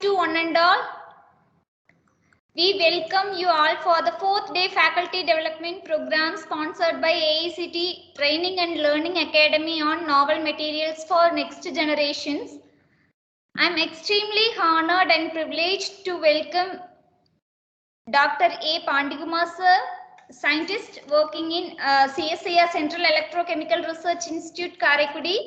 to one and all. We welcome you all for the 4th day faculty development program sponsored by AICT Training and Learning Academy on novel materials for next generations. I am extremely honored and privileged to welcome Dr. A. Pandikumar sir, scientist working in CSIR Central Electrochemical Research Institute, Karaikudi.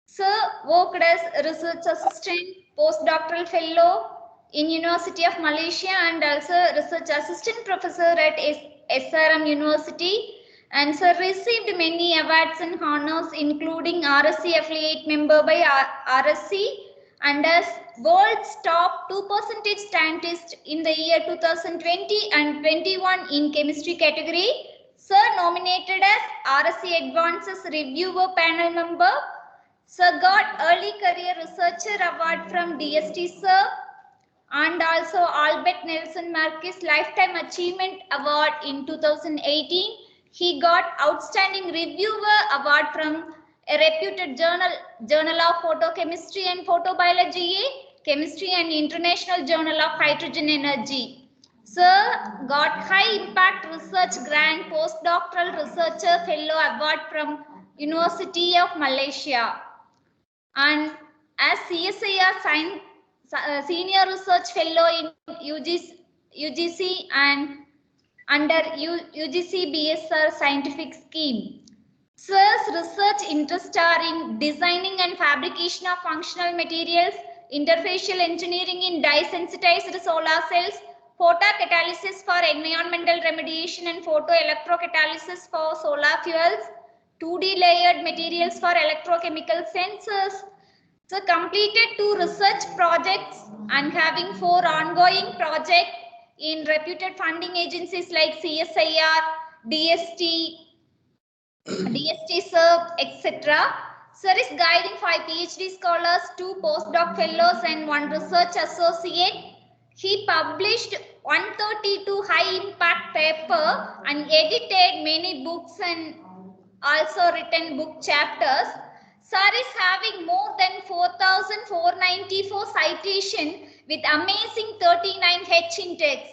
Sir worked as research assistant, postdoctoral fellow in University of Malaysia and also research assistant professor at SRM University, and sir received many awards and honors including RSC affiliate member by RSC and as world's top 2% scientist in the year 2020 and 21 in chemistry category. Sir nominated as RSC Advances Reviewer Panel member. Sir got Early Career Researcher Award from DST Sir and also Albert Nelson Marquis Lifetime Achievement Award in 2018. He got Outstanding Reviewer Award from a reputed journal of Photochemistry and Photobiology, Chemistry and International Journal of Hydrogen Energy. Sir got High Impact Research Grant Postdoctoral Researcher Fellow Award from University of Malaysia. And as CSIR Senior Research Fellow in UGC and under UGC BSR Scientific Scheme. Sir's research interests are in designing and fabrication of functional materials, interfacial engineering in dye-sensitized solar cells, photocatalysis for environmental remediation and photoelectrocatalysis for solar fuels, 2D layered materials for electrochemical sensors. So completed 2 research projects and having 4 ongoing projects in reputed funding agencies like CSIR, DST, SERB, etc. Sir is guiding 5 PhD scholars, 2 postdoc fellows and 1 research associate. He published 132 high impact paper and edited many books and also written book chapters. Sir is having more than 4,494 citation with amazing 39 H index.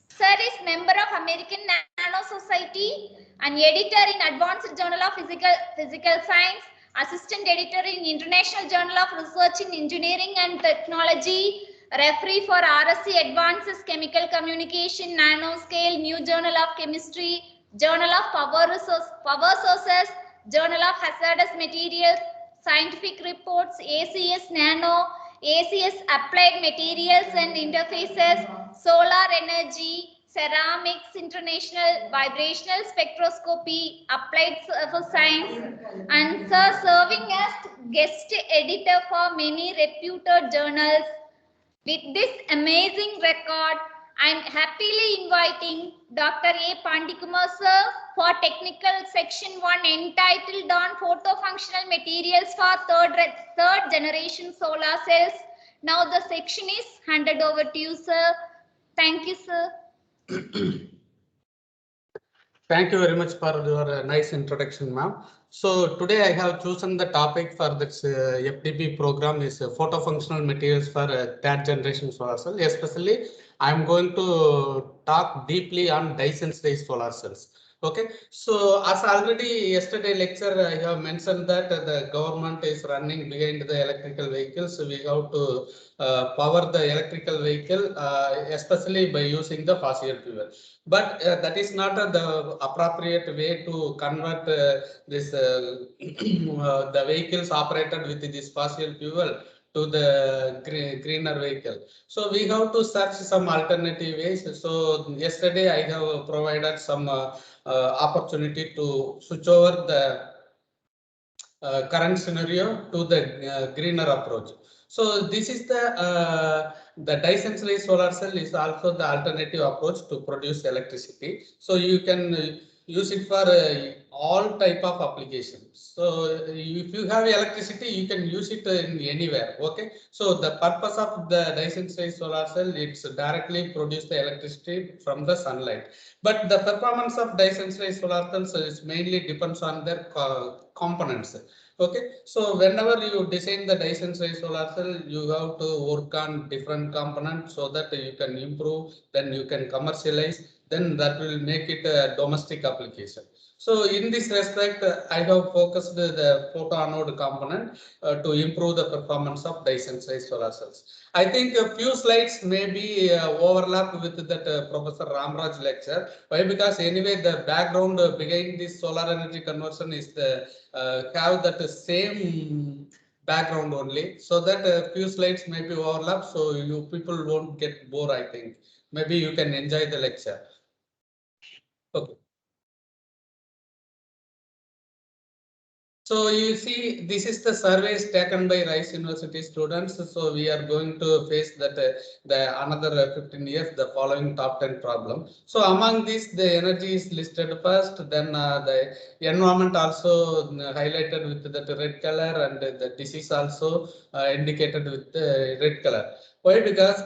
Sir is member of American Nano Society and editor in Advanced Journal of Physical Science, assistant editor in International Journal of Research in Engineering and Technology, referee for RSC Advances Chemical Communication, Nanoscale, New Journal of Chemistry, Journal of Power Sources, Journal of Hazardous Materials, Scientific Reports, ACS Nano, ACS Applied Materials and Interfaces, Solar Energy, Ceramics, International Vibrational Spectroscopy, Applied Surface Science, and sir serving as guest editor for many reputed journals. With this amazing record, I am happily inviting Dr. A. Pandikumar sir for technical section 1 entitled on photofunctional materials for third generation solar cells. Now the section is handed over to you, sir. Thank you, sir. Thank you very much for your nice introduction, ma'am. So today I have chosen the topic for this FDP program is photofunctional materials for third generation solar cell. Especially, I am going to talk deeply on dye-sensitized solar cells. Okay, so as already yesterday lecture I have mentioned that the government is running behind the electrical vehicles. So we have to power the electrical vehicle, especially by using the fossil fuel. But that is not the appropriate way to convert this the vehicles operated with this fossil fuel to the greener vehicle. So we have to search some alternative ways. So yesterday I have provided some opportunity to switch over the current scenario to the greener approach. So this is the dye-sensitized solar cell is also the alternative approach to produce electricity. So you can use it for all type of applications. So if you have electricity, you can use it in anywhere. Okay. So the purpose of the dye-sensitized solar cell, it's directly produce the electricity from the sunlight. But the performance of dye-sensitized solar cells is mainly depends on their components. Okay, so whenever you design the Dyson size solar cell, you have to work on different components so that you can improve, then you can commercialize, then that will make it a domestic application. So in this respect, I have focused the photoanode component to improve the performance of Dyson size solar cells. I think a few slides may be overlap with that Professor Ramraj lecture. Why? Because anyway, the background behind this solar energy conversion is the have that same background only, so that a few slides may be overlap, so you people won't get bored. I think maybe you can enjoy the lecture. Okay. So you see, this is the surveys taken by Rice University students. So we are going to face that the another 15 years, the following top 10 problem. So among these, the energy is listed first, then the environment also highlighted with the red color, and the disease also indicated with the red color. Why? Because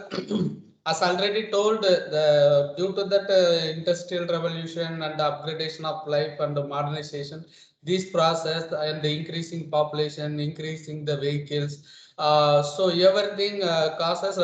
as already told, the due to that industrial revolution and the upgradation of life and the modernization, this process and the increasing population, increasing the vehicles, so everything causes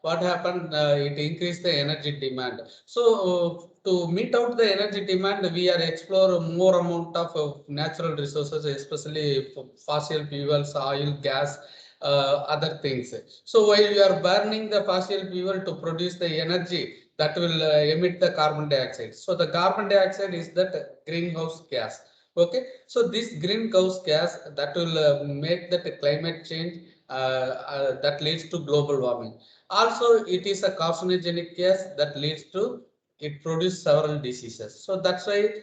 what happened, it increased the energy demand. So to meet out the energy demand, we are explore more amount of natural resources, especially fossil fuels, oil, gas, other things. So while you are burning the fossil fuel to produce the energy, that will emit the carbon dioxide. So the carbon dioxide is that greenhouse gas. Okay, so this greenhouse gas that will make that climate change, that leads to global warming. Also, it is a carcinogenic gas that leads to, it produces several diseases. So that's why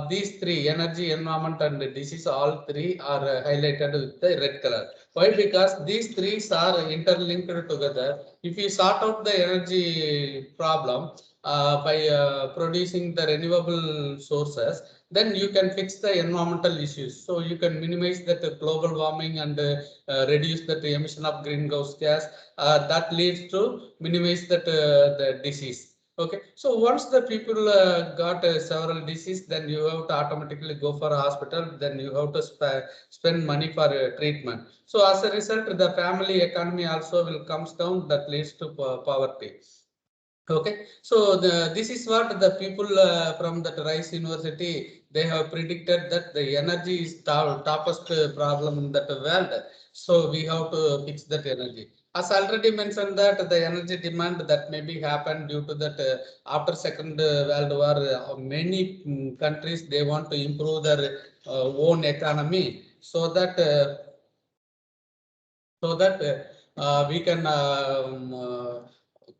these three, energy, environment, and disease, all three are highlighted with the red color. Why? Because these three are interlinked together. If you sort out the energy problem by producing the renewable sources, then you can fix the environmental issues. So you can minimize that global warming and reduce that emission of greenhouse gas. That leads to minimize that the disease. Okay, so once the people got several disease, then you have to automatically go for a hospital. Then you have to spend money for treatment. So as a result, the family economy also will comes down. That leads to poverty. Okay, so this is what the people from that Rice University, they have predicted that the energy is toughest problem in that world. So we have to fix that energy. As already mentioned, that the energy demand that maybe happened due to that after Second World War, many countries, they want to improve their own economy, so that we can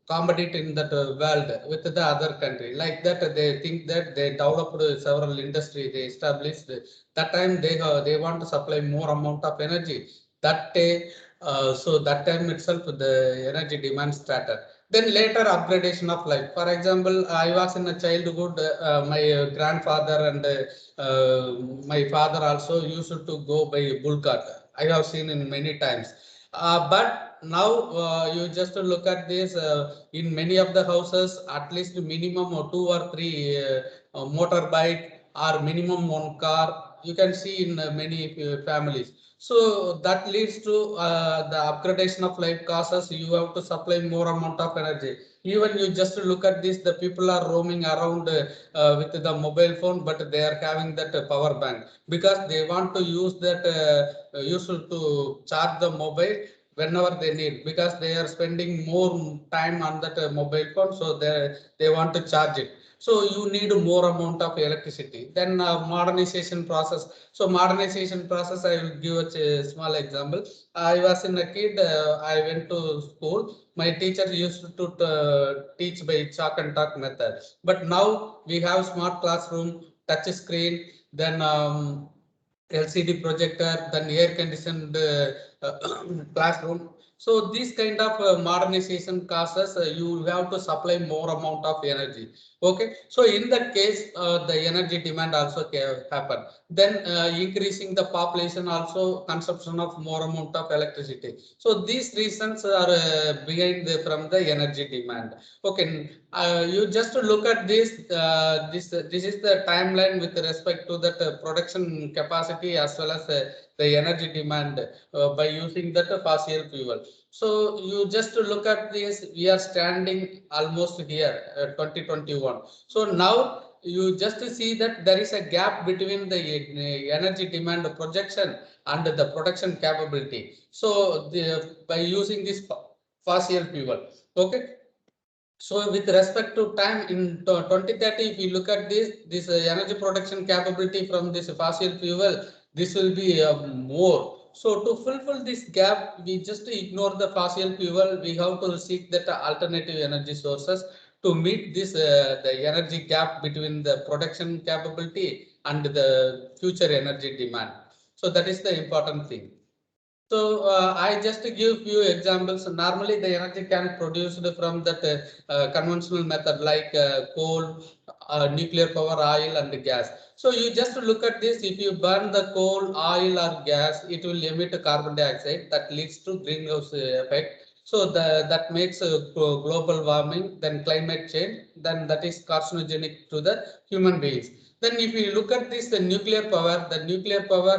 compete in that world with the other country. Like that, they think that they developed several industry, they established. That time they want to supply more amount of energy. That day, so that time itself, the energy demand started. Then later upgradation of life. For example, I was in a childhood, my grandfather and my father also used to go by bull cart. I have seen in many times. But now you just look at this, in many of the houses, at least minimum or 2 or 3 motorbike, or minimum 1 car. You can see in many families. So that leads to the upgradation of life causes you have to supply more amount of energy. Even you just look at this, the people are roaming around with the mobile phone, but they are having that power bank, because they want to use that use to charge the mobile whenever they need, because they are spending more time on that mobile phone, so they want to charge it. So you need more amount of electricity. Then modernization process. So modernization process, I will give a small example. I was in a kid, I went to school. My teacher used to teach by chalk and talk method, but now we have smart classroom, touch screen, then LCD projector, then air conditioned classroom. So this kind of modernization causes you have to supply more amount of energy. Okay, so in that case, the energy demand also happen. Then increasing the population, also consumption of more amount of electricity. So these reasons are behind from the energy demand. Okay, you just look at this. This is the timeline with respect to that production capacity as well as the energy demand by using that fossil fuel. So you just look at this. We are standing almost here, 2021. So now you just see that there is a gap between the energy demand projection and the production capability. So by using this fossil fuel, okay. So with respect to time in 2030, if you look at this energy production capability from this fossil fuel, this will be more. So to fulfill this gap, we just ignore the fossil fuel. We have to seek that alternative energy sources to meet this the energy gap between the production capability and the future energy demand. So that is the important thing. So I just give few examples. Normally, the energy can produced from that conventional method like coal, nuclear power, oil, and gas. So you just look at this. If you burn the coal, oil, or gas, it will emit carbon dioxide that leads to greenhouse effect. So that makes global warming, then climate change, then that is carcinogenic to the human beings. Then if you look at this nuclear power,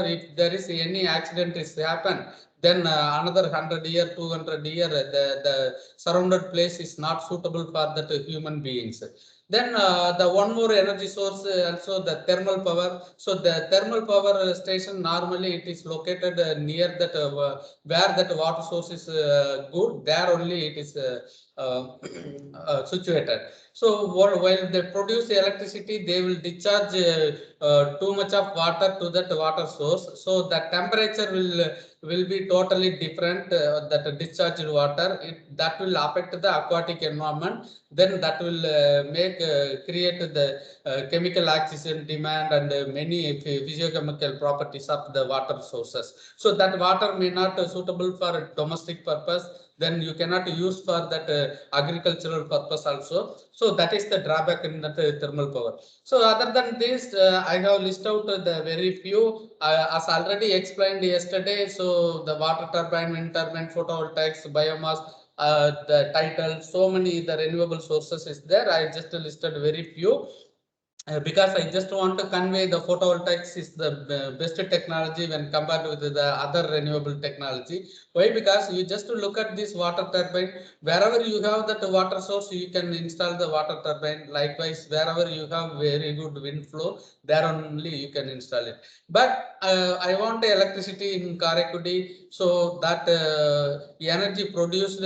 if there is any accident is happen, then another 100 year, 200 year, the surrounded place is not suitable for the human beings. Then the one more energy source also the thermal power. So the thermal power station normally it is located near that where that water source is good. There only it is situated. So while they produce electricity, they will discharge too much of water to that water source. So the temperature will be totally different. That discharged water that will affect the aquatic environment. Then that will create the chemical oxygen demand and many physiochemical properties of the water sources. So that water may not suitable for domestic purpose. Then you cannot use for that agricultural purpose also. So that is the drawback in that thermal power. So other than this, I have listed out the very few as already explained yesterday. So the water turbine, wind turbine, photovoltaics, biomass, the title, so many the renewable sources is there. I just listed very few. Because I just want to convey the photovoltaics is the best technology when compared with the other renewable technology. Why? Because you just look at this water turbine, wherever you have that water source, you can install the water turbine. Likewise, wherever you have very good wind flow, there only you can install it. But I want electricity in Karaikudi, so that energy produced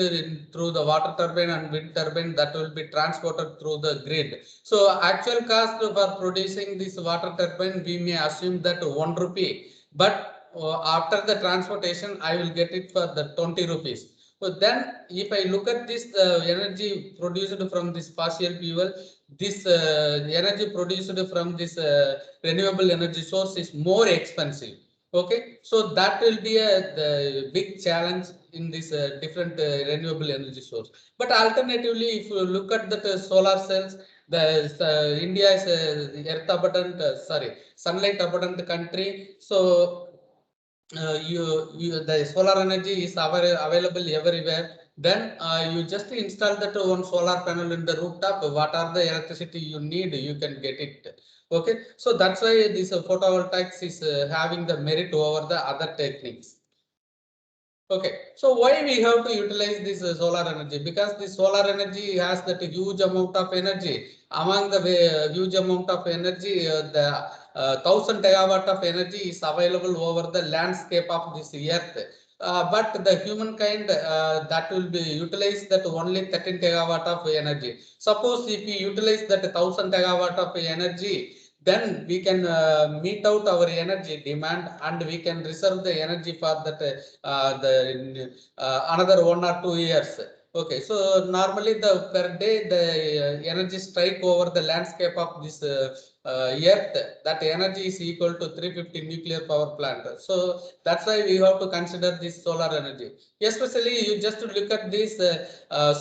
through the water turbine and wind turbine that will be transported through the grid. So actual cost for producing this water turbine, we may assume that 1 rupee, but after the transportation, I will get it for the 20 rupees. So then if I look at this energy produced from this fossil fuel, this energy produced from this renewable energy source is more expensive. Okay, so that will be the big challenge in this different renewable energy source. But alternatively, if you look at the solar cells, the India is a earth abundant, sunlight abundant country. So the solar energy is available everywhere. Then you just install that one solar panel in the rooftop. What are the electricity you need? You can get it. Okay, so that's why this photovoltaics is having the merit over the other techniques. Okay, so why we have to utilize this solar energy? Because the solar energy has that huge amount of energy. Among the huge amount of energy, the 1000 terawatt of energy is available over the landscape of this earth. But the humankind that will be utilized that only 13 terawatt of energy. Suppose if we utilize that 1000 terawatt of energy, then we can meet out our energy demand and we can reserve the energy for that the another 1 or 2 years. Okay, so normally the per day the energy strike over the landscape of this earth, that energy is equal to 350 nuclear power plant. So that's why we have to consider this solar energy. Especially you just look at this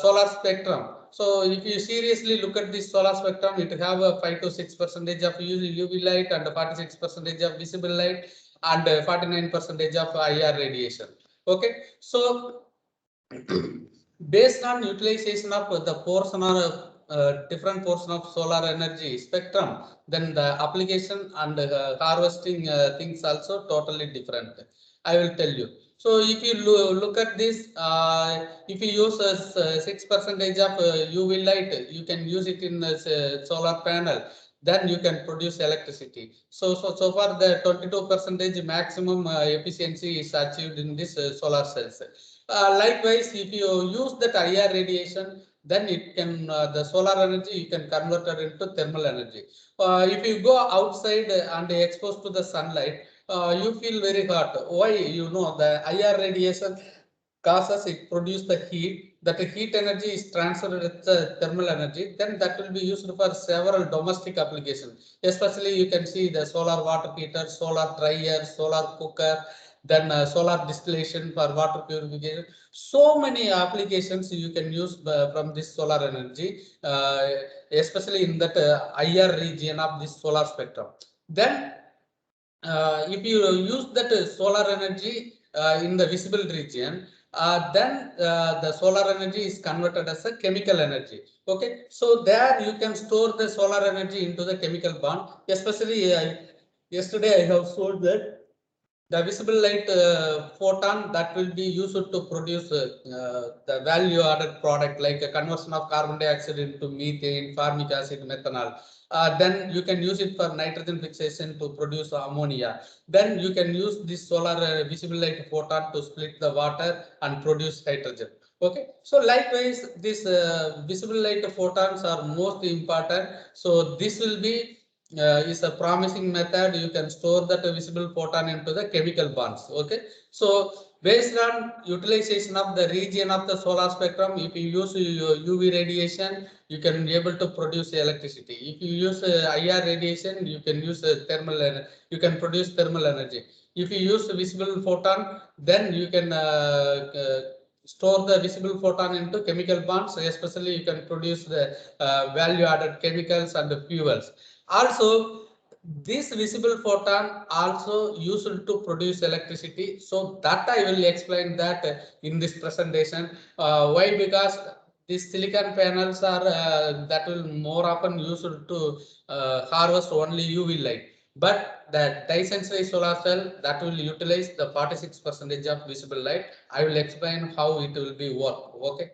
solar spectrum. So if you seriously look at this solar spectrum, it have a 5 to 6% of UV light and 46% of visible light and 49% of IR radiation. Okay, so based on utilization of the portion or different portion of solar energy spectrum, then the application and harvesting things also totally different. I will tell you. So if you look at this, if you use 6% of UV light, you can use it in a solar panel, then you can produce electricity. So far the 22% maximum efficiency is achieved in this solar cells. Likewise, if you use that IR radiation, then it can the solar energy you can convert it into thermal energy. If you go outside and exposed to the sunlight, you feel very hot. Why? You know the IR radiation causes it produce the heat. That heat energy is transferred with the thermal energy. Then that will be used for several domestic applications. Especially you can see the solar water heater, solar dryer, solar cooker, then solar distillation for water purification. So many applications you can use from this solar energy, especially in that IR region of this solar spectrum. Then if you use that solar energy in the visible region, then the solar energy is converted as a chemical energy. Okay, so there you can store the solar energy into the chemical bond. Especially yesterday I have showed that the visible light photon that will be used to produce the value added product like a conversion of carbon dioxide into methane, formic acid, methanol. Then you can use it for nitrogen fixation to produce ammonia. Then you can use this solar visible light photon to split the water and produce hydrogen. Okay, so likewise this visible light photons are most important. So this will be is a promising method. You can store that visible photon into the chemical bonds. Okay, so based on utilization of the region of the solar spectrum, if you use UV radiation, you can be able to produce electricity. If you use IR radiation, you can use thermal energy. You can produce thermal energy. If you use visible photon, then you can store the visible photon into chemical bonds. Especially you can produce the value added chemicals and fuels. Also, this visible photon also used to produce electricity. So that I will explain that in this presentation. Why? Because these silicon panels are that will more often used to harvest only UV light. But the disensory solar cell that will utilize the 46% of visible light. I will explain how it will be work. Okay.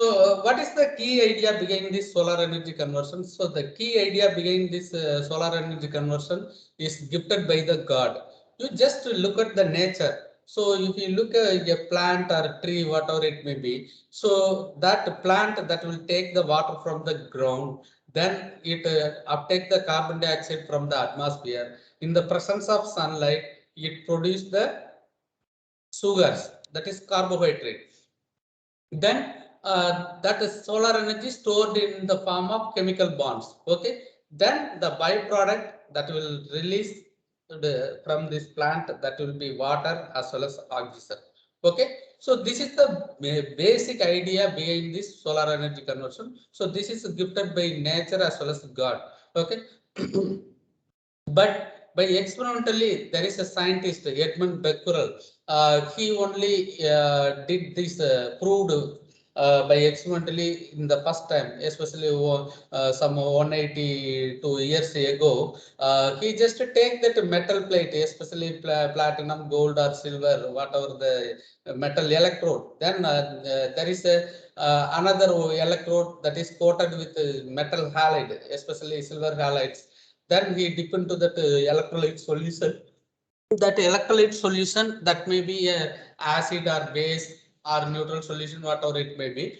So, what is the key idea behind this solar energy conversion? So, the key idea behind this solar energy conversion is gifted by the God. You just look at the nature. So, if you look at a plant or a tree, whatever it may be, so that plant that will take the water from the ground, then it uptake the carbon dioxide from the atmosphere. In the presence of sunlight, it produces the sugars, that is carbohydrate. Then that is solar energy stored in the form of chemical bonds. Okay, then the byproduct that will release from this plant, that will be water as well as oxygen. Okay, so this is the basic idea behind this solar energy conversion. So this is gifted by nature as well as God. Okay. But by experimentally, there is a scientist, Edmund Becquerel. He only did this, proved by experimentally in the first time, especially some 182 years ago. He just take that metal plate, especially platinum, gold, or silver, whatever the metal electrode. Then there is a another electrode that is coated with metal halide, especially silver halides. Then we dip into that electrolyte solution. That electrolyte solution, that may be a acid or base or neutral solution, whatever it may be.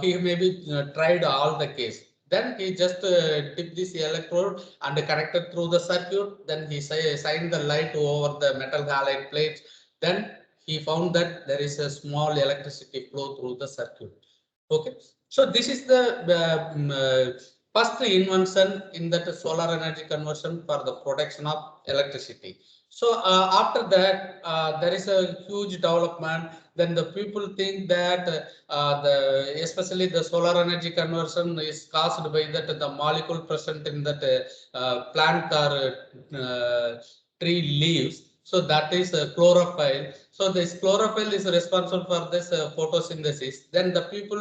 He maybe tried all the case. Then he just dip this electrode and connected through the circuit. Then he shine the light over the metal halide plates. Then he found that there is a small electricity flow through the circuit. Okay, so this is the first invention in that solar energy conversion for the production of electricity. So after that, there is a huge development. Then the people think that especially the solar energy conversion is caused by that the molecule present in that plant or tree leaves. So that is chlorophyll. So this chlorophyll is responsible for this photosynthesis. Then the people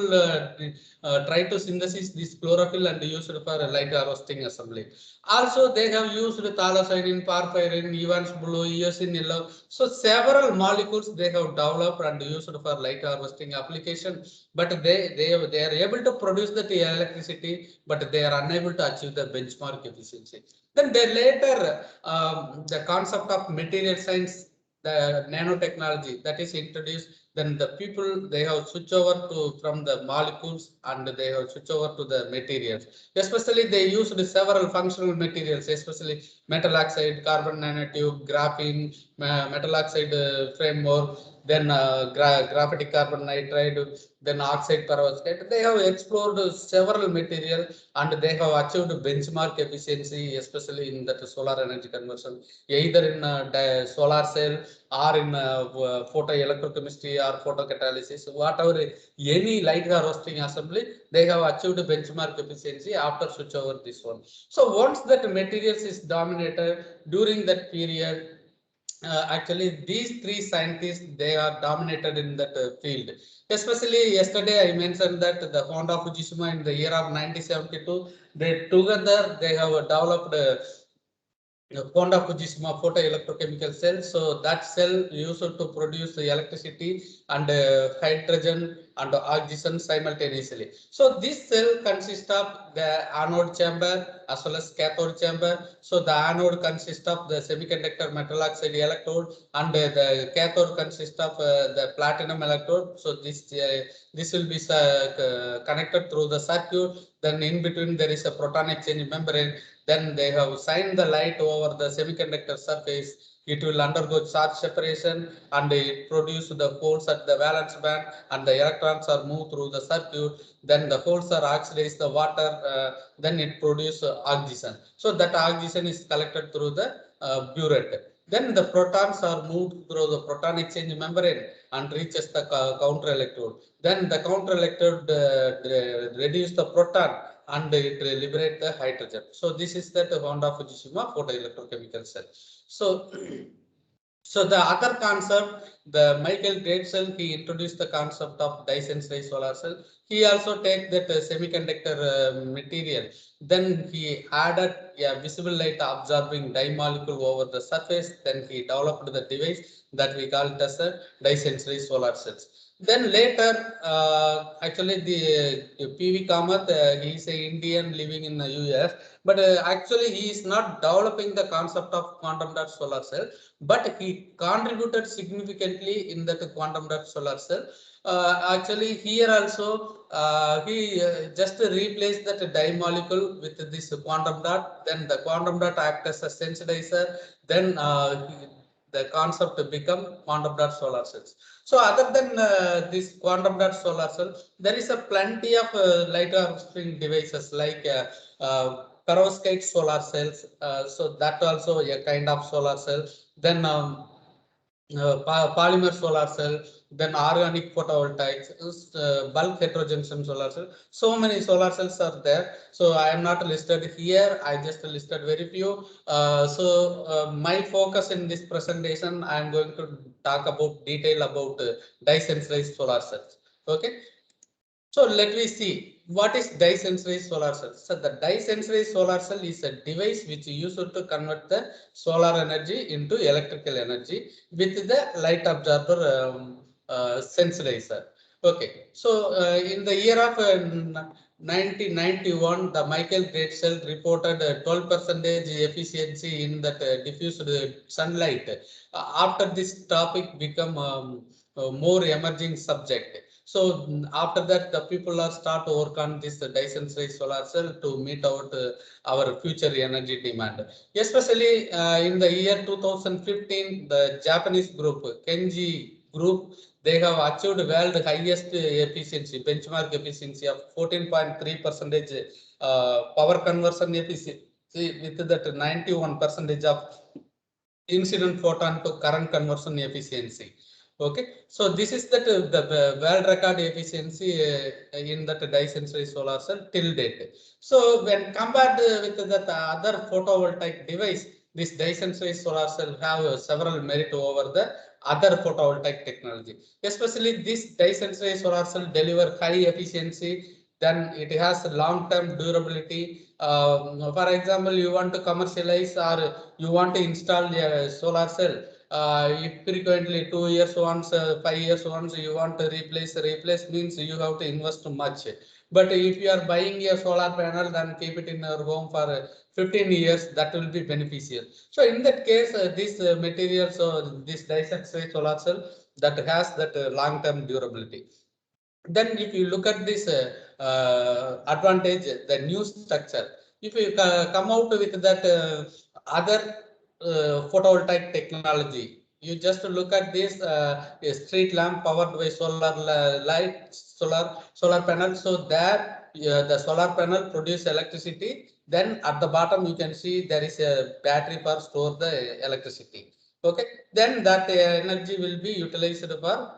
try to synthesize this chlorophyll and use it for light harvesting assembly. Also, they have used phthalocyanine, porphyrin, Evans blue, eosin yellow. So several molecules they have developed and used for light harvesting application. But they are able to produce the electricity, but they are unable to achieve the benchmark efficiency. Then they later the concept of material science, the nanotechnology that is introduced. Then the people they have switched over to from the molecules and they have switched over to the materials. Especially they used several functional materials, especially metal oxide, carbon nanotube, graphene, metal oxide framework, then graphitic carbon nitride, then oxide perovskite. They have explored several materials and they have achieved benchmark efficiency, especially in that solar energy conversion, either in solar cell or in photoelectrochemistry or photocatalysis, whatever any light harvesting assembly, they have achieved benchmark efficiency after switch over this one. So once that materials is dominated during that period, actually these three scientists they are dominated in that field. Especially yesterday I mentioned that the Honda Fujishima in the year of 1972, they together they have developed Honda Fujishima photoelectrochemical cell. So that cell used to produce the electricity and hydrogen and oxygen simultaneously. So this cell consists of the anode chamber as well as cathode chamber. So the anode consists of the semiconductor metal oxide electrode and the cathode consists of the platinum electrode. So this will be connected through the circuit. Then in between there is a proton exchange membrane. Then they have shined the light over the semiconductor surface. It will undergo charge separation and it produces the holes at the valence band and the electrons are moved through the circuit. Then the holes are oxidized the water, then it produces oxygen. So that oxygen is collected through the burette. Then the protons are moved through the proton exchange membrane and reaches the counter electrode. Then the counter electrode reduces the proton and it liberate the hydrogen. So this is the Honda Fujishima photoelectrochemical cell. So, so the other concept, the Michael Gratzel, he introduced the concept of dye-sensitized solar cell. He also take that semiconductor material. Then he added a visible light absorbing dye molecule over the surface. Then he developed the device that we call it as a dye-sensitized solar cells. Then later, actually the PV Kamath, he is an Indian living in the US, but actually he is not developing the concept of quantum dot solar cell, but he contributed significantly in that quantum dot solar cell. Actually here also he just replaced that dye molecule with this quantum dot, then the quantum dot acts as a sensitizer, then the concept become quantum dot solar cells. So other than this quantum dot solar cell, there is a plenty of light harvesting devices like perovskite solar cells. So that also a kind of solar cell. Then polymer solar cell, then organic photovoltaics, bulk heterojunction solar cell. So many solar cells are there. So I am not listed here. I just listed very few. My focus in this presentation, I am going to talk about detail about dye-sensitized solar cells. Okay. So let me see what is dye-sensitized solar cell. So the dye-sensitized solar cell is a device which is used to convert the solar energy into electrical energy with the light absorber sensitizer. Okay, so in the year of 1991, the Michael Gratzel reported 12% efficiency in that diffused sunlight. After this topic become a more emerging subject. So after that, the people are start to work on this dye-sensitized solar cell to meet out our future energy demand. Especially in the year 2015, the Japanese group Kenji group, they have achieved world highest efficiency, benchmark efficiency of 14.3% power conversion efficiency with that 91% of incident photon to current conversion efficiency. Okay, so this is that the world record efficiency in that disensory solar cell till date. So when compared with that other photovoltaic device, this disensory solar cell have several merit over the other photovoltaic technology. Especially this disensory solar cell deliver high efficiency, then it has long-term durability. For example, you want to commercialize or you want to install a solar cell. If frequently 2 years once, 5 years once, you want to replace means you have to invest much. But if you are buying a solar panel, then keep it in your home for 15 years, that will be beneficial. So in that case, this material, so this disensory solar cell that has that long-term durability. Then if you look at this advantage, the new structure, if you come out with that other photovoltaic technology, you just look at this a street lamp powered by solar panel. So there the solar panel produce electricity. Then at the bottom you can see there is a battery for store the electricity. Okay, then that energy will be utilized for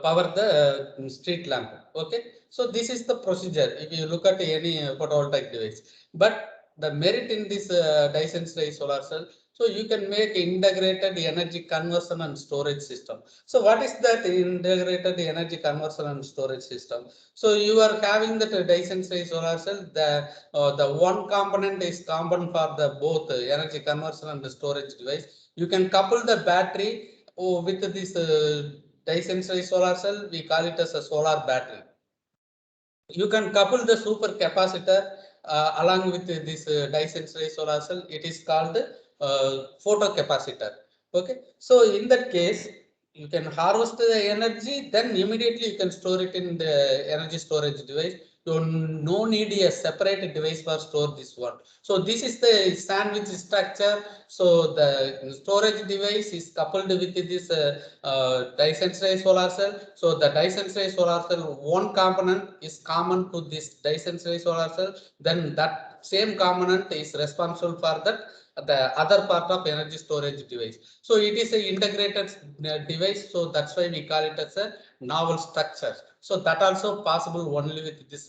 power the street lamp. Okay, so this is the procedure if you look at any photovoltaic device. But the merit in this disensory solar cell, so you can make integrated energy conversion and storage system. So what is that integrated energy conversion and storage system? So you are having that disensory solar cell, the one component is common for the both energy conversion and the storage device. You can couple the battery with this disensory solar cell, we call it as a solar battery. You can couple the super capacitor along with this disensory solar cell. It is called photo capacitor. Okay, so in that case, you can harvest the energy, then immediately you can store it in the energy storage device. You no need a separate device for store this one. So this is the sandwich structure. So the storage device is coupled with this disensory solar cell. So the disensory solar cell, one component is common to this disensory solar cell. Then that same component is responsible for that the other part of energy storage device. So it is an integrated device. So that's why we call it as a novel structure. So that also possible only with this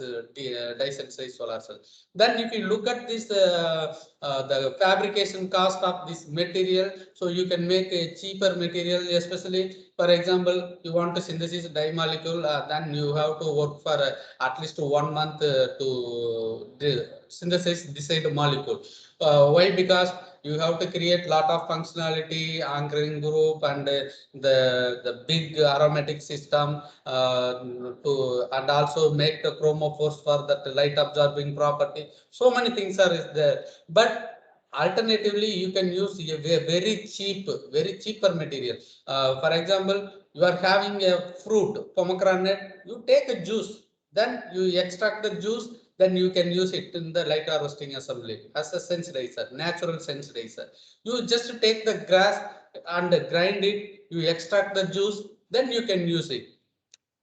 disensory solar cell. Then if you look at this the fabrication cost of this material, so you can make a cheaper material. Especially for example, you want to synthesize dye molecule, then you have to work for at least 1 month to synthesize this molecule. Why? Because you have to create lot of functionality, anchoring group, and the big aromatic system to, and also make the chromophores for that light absorbing property. So many things are there. But alternatively, you can use a very cheaper material. For example, you are having a fruit, pomegranate, you take a juice, then you extract the juice, then you can use it in the light harvesting assembly as a sensitizer, natural sensitizer. You just take the grass and grind it, you extract the juice, then you can use it.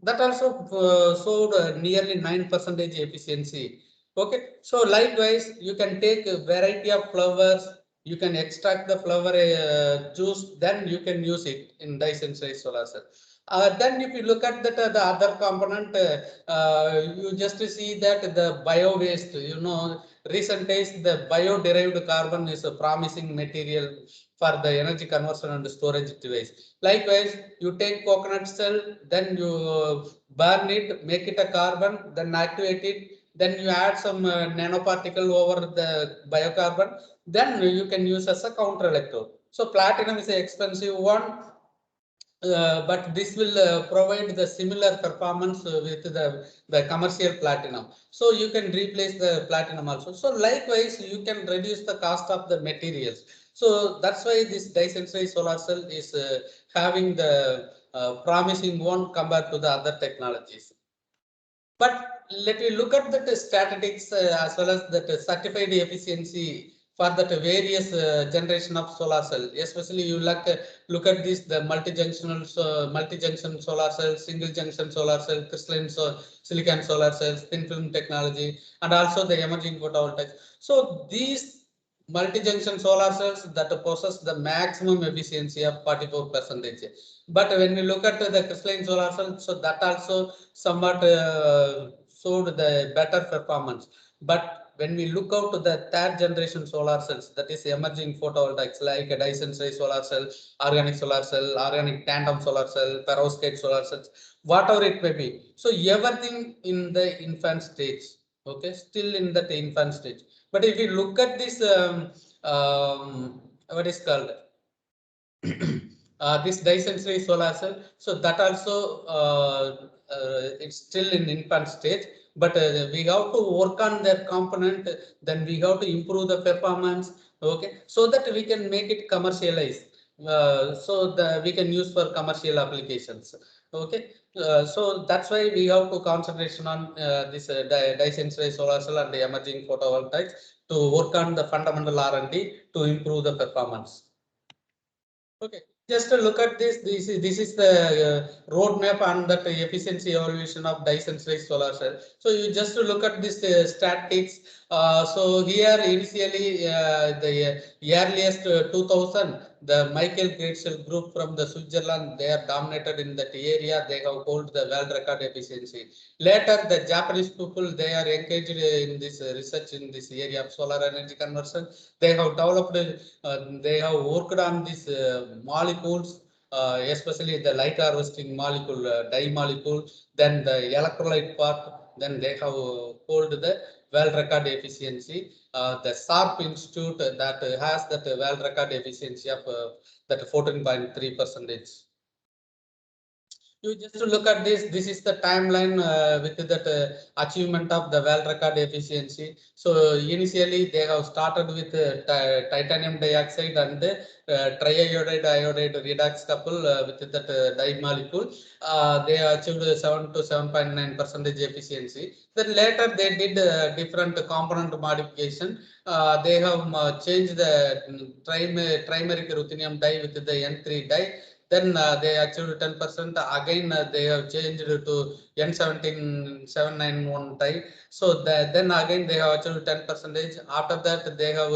That also showed nearly 9% efficiency. Okay, so likewise, you can take a variety of flowers, you can extract the flower juice, then you can use it in disensory solar cell. Then if you look at that the other component, you just see that the bio waste, recent days the bio derived carbon is a promising material for the energy conversion and storage device. Likewise, you take coconut shell, then you burn it, make it a carbon, then activate it, then you add some nanoparticle over the biocarbon, then you can use as a counter electrode. So platinum is an expensive one, but this will provide the similar performance with the commercial platinum. So you can replace the platinum also. So likewise, you can reduce the cost of the materials. So that's why this disensory solar cell is having the promising one compared to the other technologies. But let me look at the statistics as well as the certified efficiency for that various generation of solar cell. Especially you look at this, the multi-junction solar cell, single junction solar cell, crystalline silicon solar cells, thin film technology, and also the emerging photovoltaics. So these multi-junction solar cells that possess the maximum efficiency of 44%. But when we look at the crystalline solar cell, so that also somewhat showed the better performance. But when we look out to the third generation solar cells, that is emerging photovoltaics like a Dyson Ray solar cell, organic solar cell, organic tandem solar cell, perovskite solar cells, whatever it may be. So everything in the infant stage, okay, still in that infant stage. But if you look at this, what is called this Dyson Ray solar cell, so that also it's still in infant stage. But we have to work on that component, then we have to improve the performance, okay, so that we can make it commercialized, so that we can use for commercial applications, okay. So that's why we have to concentration on this Dyson Ray solar cell and the emerging photovoltaics to work on the fundamental R&D to improve the performance. Okay, just to look at this, this is the roadmap on that efficiency evaluation of Dyson Ray solar cell. So you just to look at this statistics. So here initially the earliest 2000, the Michael Gratzel group from the Switzerland, they are dominated in that area. They have hold the world record efficiency. Later, the Japanese people, they are engaged in this research in this area of solar energy conversion. They have developed, they have worked on these molecules, especially the light harvesting molecule, dye molecule, then the electrolyte part, then they have hold the world record efficiency. The SARP Institute that has that world record efficiency of that 14.3%. You just to look at this, this is the timeline with that achievement of the world record efficiency. So initially they have started with titanium dioxide and triiodide iodide redox couple with that dye molecule. They achieved 7 to 7.9% efficiency. Then later they did different component modification. They have changed the trimeric ruthenium dye with the N3 dye. Then they achieved 10%. Again, they have changed to N17791 dye. So then again they have achieved 10%. After that, they have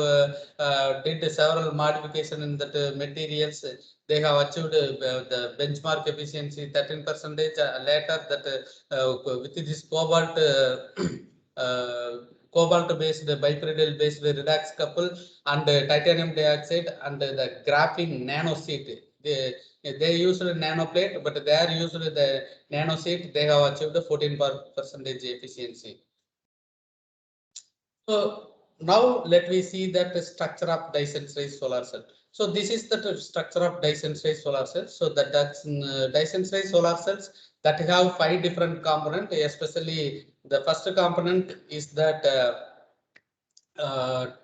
did several modification in that materials. They have achieved the benchmark efficiency 13%. Later, that with this cobalt. Cobalt based bipyridine based redox couple and titanium dioxide and the graphene nano sheet. They used nanoplate, but they are used the nano sheet. They have achieved 14% efficiency. So now let me see that the structure of Dyson Ray solar cell. So this is the structure of Dyson Ray solar cell. So that's Dyson Ray solar cells that have 5 different components. Especially the first component is that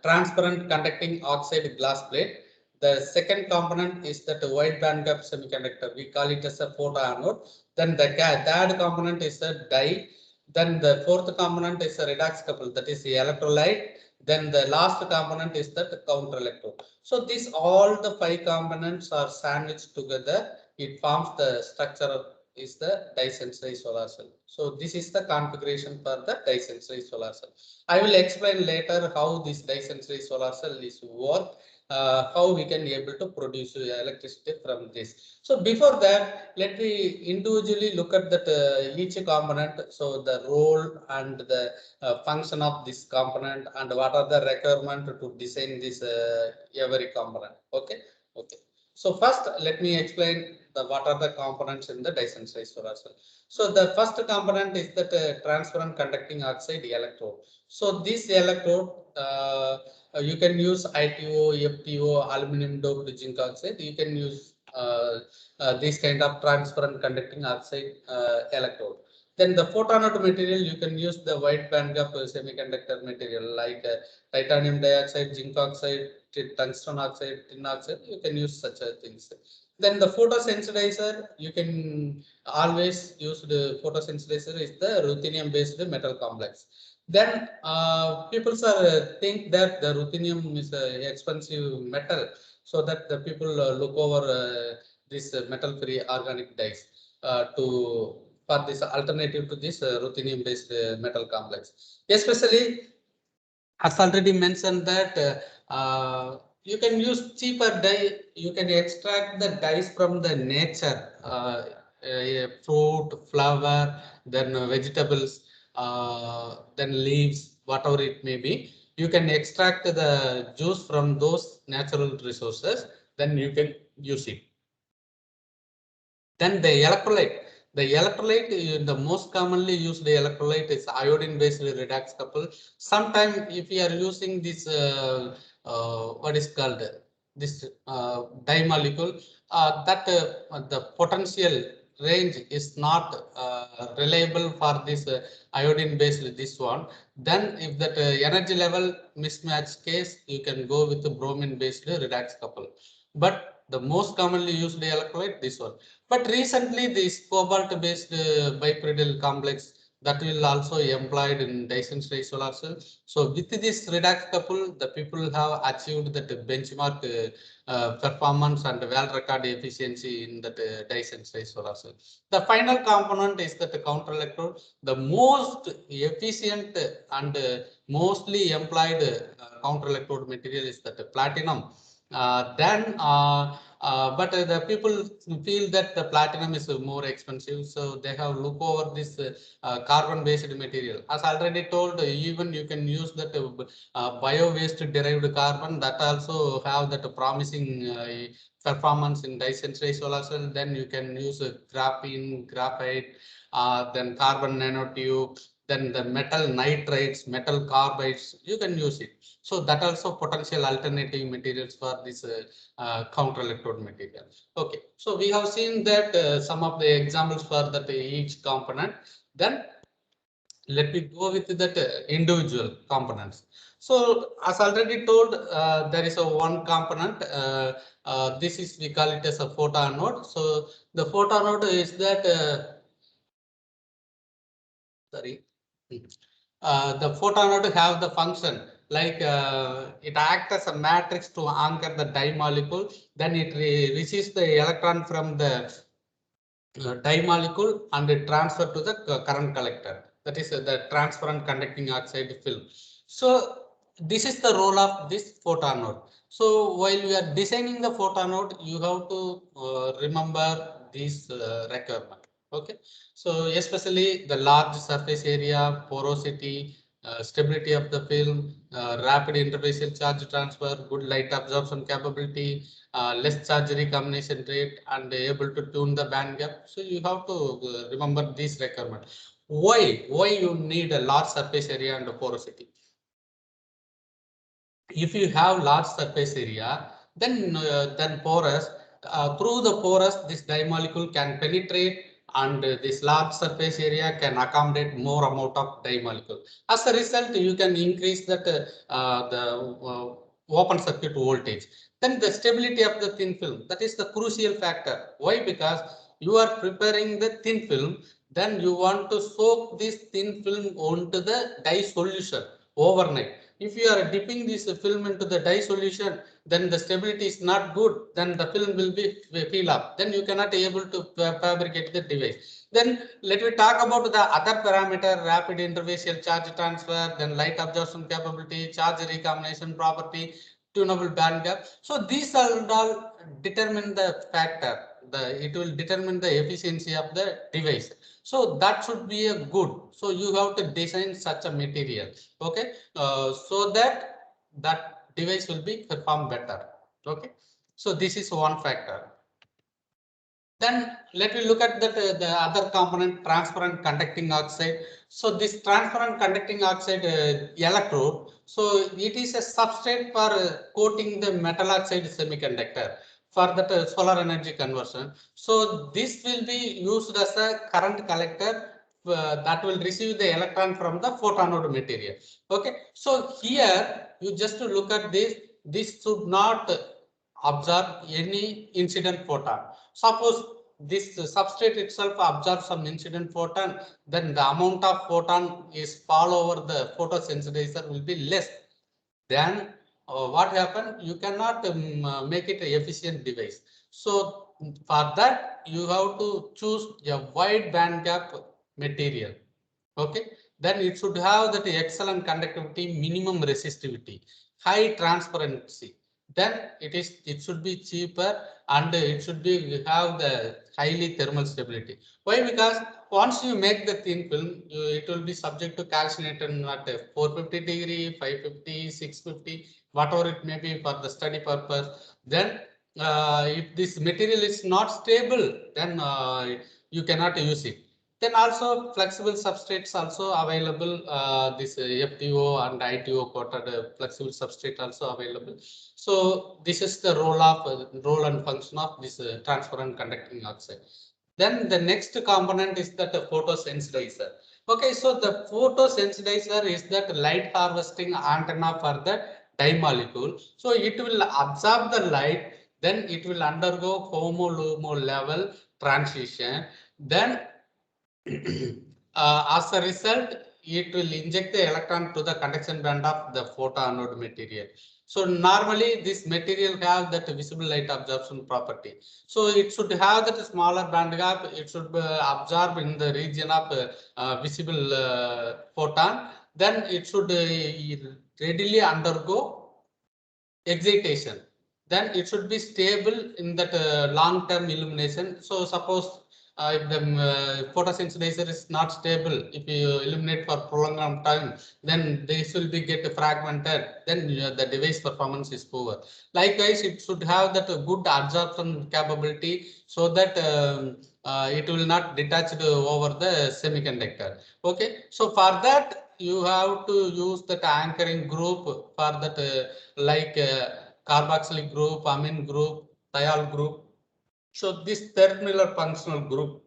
transparent conducting oxide glass plate. The second component is that wide bandgap semiconductor. We call it as a photoanode. Then the third component is a dye. Then the fourth component is a redox couple, that is the electrolyte. Then the last component is that counter electrode. So these all the 5 components are sandwiched together. It forms the structure of is the Dyson Ray solar cell. So this is the configuration for the Dyson Ray solar cell. I will explain later how this Dyson Ray solar cell is work. How we can be able to produce electricity from this. So before that, let me individually look at that each component. So the role and the function of this component and what are the requirements to design this every component. Okay. Okay. So first, let me explain what are the components in the Dyson Ray solar cell. So the first component is that transparent conducting oxide electrode. So this electrode, you can use ITO, FTO, aluminum doped zinc oxide. You can use this kind of transparent conducting oxide electrode. Then the photoanode material, you can use the wide bandgap semiconductor material like titanium dioxide, zinc oxide, tungsten oxide, tin oxide. You can use such things. Then the photosensitizer, you can always use the photosensitizer is the ruthenium based metal complex. Then people think that the ruthenium is an expensive metal, so that the people look over this metal-free organic dyes to for this alternative to this ruthenium-based metal complex. Especially, as already mentioned that you can use cheaper dye. You can extract the dyes from the nature, fruit, flower, then vegetables, then leaves, whatever it may be. You can extract the juice from those natural resources, then you can use it. Then the electrolyte. The most commonly used electrolyte is iodine-based redox couple. Sometimes if you are using this, what is called this dye molecule, that the potential range is not reliable for this iodine-based this one. Then if that energy level mismatch case, you can go with the bromine-based redox couple. But the most commonly used electrolyte, this one. But recently, this cobalt-based bipyridine complex that will also employed in Dyson solar cell. So with this redox couple, the people have achieved that benchmark performance and well record efficiency in that Dyson solar cell. The final component is that the counter electrode, the most efficient and mostly employed counter electrode material is that platinum. But the people feel that the platinum is more expensive, so they have look over this carbon-based material. As already told, even you can use that bio-waste derived carbon that also have that promising performance in dye-sensitized solar cell. Then you can use graphene, graphite, then carbon nanotube, then the metal nitrides, metal carbides, you can use it. So that also potential alternative materials for this counter electrode material. Okay, so we have seen that some of the examples for that each component. Then let me go with that individual components. So as already told, there is a one component. This is, we call it as a photoanode. So the photoanode is that the photoanode have the function like it acts as a matrix to anchor the dye molecule. Then it receives the electron from the dye molecule and it transfer to the current collector. That is the transparent conducting oxide film. So this is the role of this photoanode. So while we are designing the photoanode, you have to remember this requirement. Okay, so especially the large surface area, porosity, stability of the film, rapid interfacial charge transfer, good light absorption capability, less charge recombination rate, and able to tune the band gap. So you have to remember this requirement. Why you need a large surface area and porosity? If you have large surface area, then porous, through the porous, this dye molecule can penetrate, and this large surface area can accommodate more amount of dye molecule. As a result, you can increase that open circuit voltage. Then the stability of the thin film, that is the crucial factor. Why? Because you are preparing the thin film, then you want to soak this thin film onto the dye solution overnight. If you are dipping this film into the dye solution, then the stability is not good, then the film will be peel up. Then you cannot able to fabricate the device. Then let me talk about the other parameter: rapid interfacial charge transfer, then light absorption capability, charge recombination property, tunable band gap. So these all determine the factor. It will determine the efficiency of the device. So that should be a good. So you have to design such a material. Okay, so that device will be perform better. Okay, so this is one factor. Then let me look at that the other component, transparent conducting oxide. So this transparent conducting oxide electrode, so it is a substrate for coating the metal oxide semiconductor for that solar energy conversion. So this will be used as a current collector that will receive the electron from the photoanode material. Okay, so here you just look at this. This should not absorb any incident photon. Suppose this substrate itself absorbs some incident photon, then the amount of photon is fall over the photosensitizer will be less. Then what happened? You cannot make it an efficient device. So for that, you have to choose a wide band gap material. Okay, then it should have that excellent conductivity, minimum resistivity, high transparency. Then it should be cheaper, and it should be have the highly thermal stability. Why? Because once you make the thin film, it will be subject to calcination at 450 degree, 550, 650, whatever it may be for the study purpose. Then if this material is not stable, then you cannot use it. Then also flexible substrates also available. This FTO and ITO coated flexible substrate also available. So this is the role and function of this transparent conducting oxide. Then the next component is that the photosensitizer. Okay, so the photosensitizer is that light harvesting antenna for the dye molecule. So it will absorb the light, then it will undergo HOMO-LUMO level transition. Then as a result, it will inject the electron to the conduction band of the photoanode material. So normally this material have that visible light absorption property. So it should have that smaller band gap. It should absorb in the region of visible photon. Then it should readily undergo excitation. Then it should be stable in that long-term illumination. So suppose if the photosensitizer is not stable, if you illuminate for prolonged time, then this will be get fragmented. Then the device performance is poor. Likewise, it should have that good absorption capability, so that it will not detach over the semiconductor. Okay, so for that you have to use that anchoring group for that like carboxylic group, amine group, thiol group. So this third Miller functional group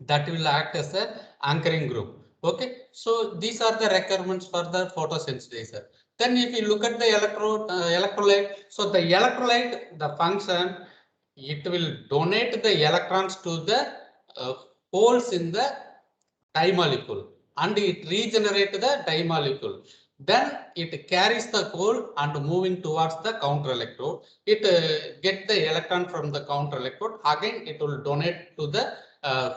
that will act as a anchoring group. Okay, so these are the requirements for the photosensitizer. Then if you look at the electrolyte, so the electrolyte, the function, it will donate the electrons to the holes in the dye molecule, and it regenerates the dye molecule. Then it carries the coal and moving towards the counter electrode. It get the electron from the counter electrode. Again, it will donate to the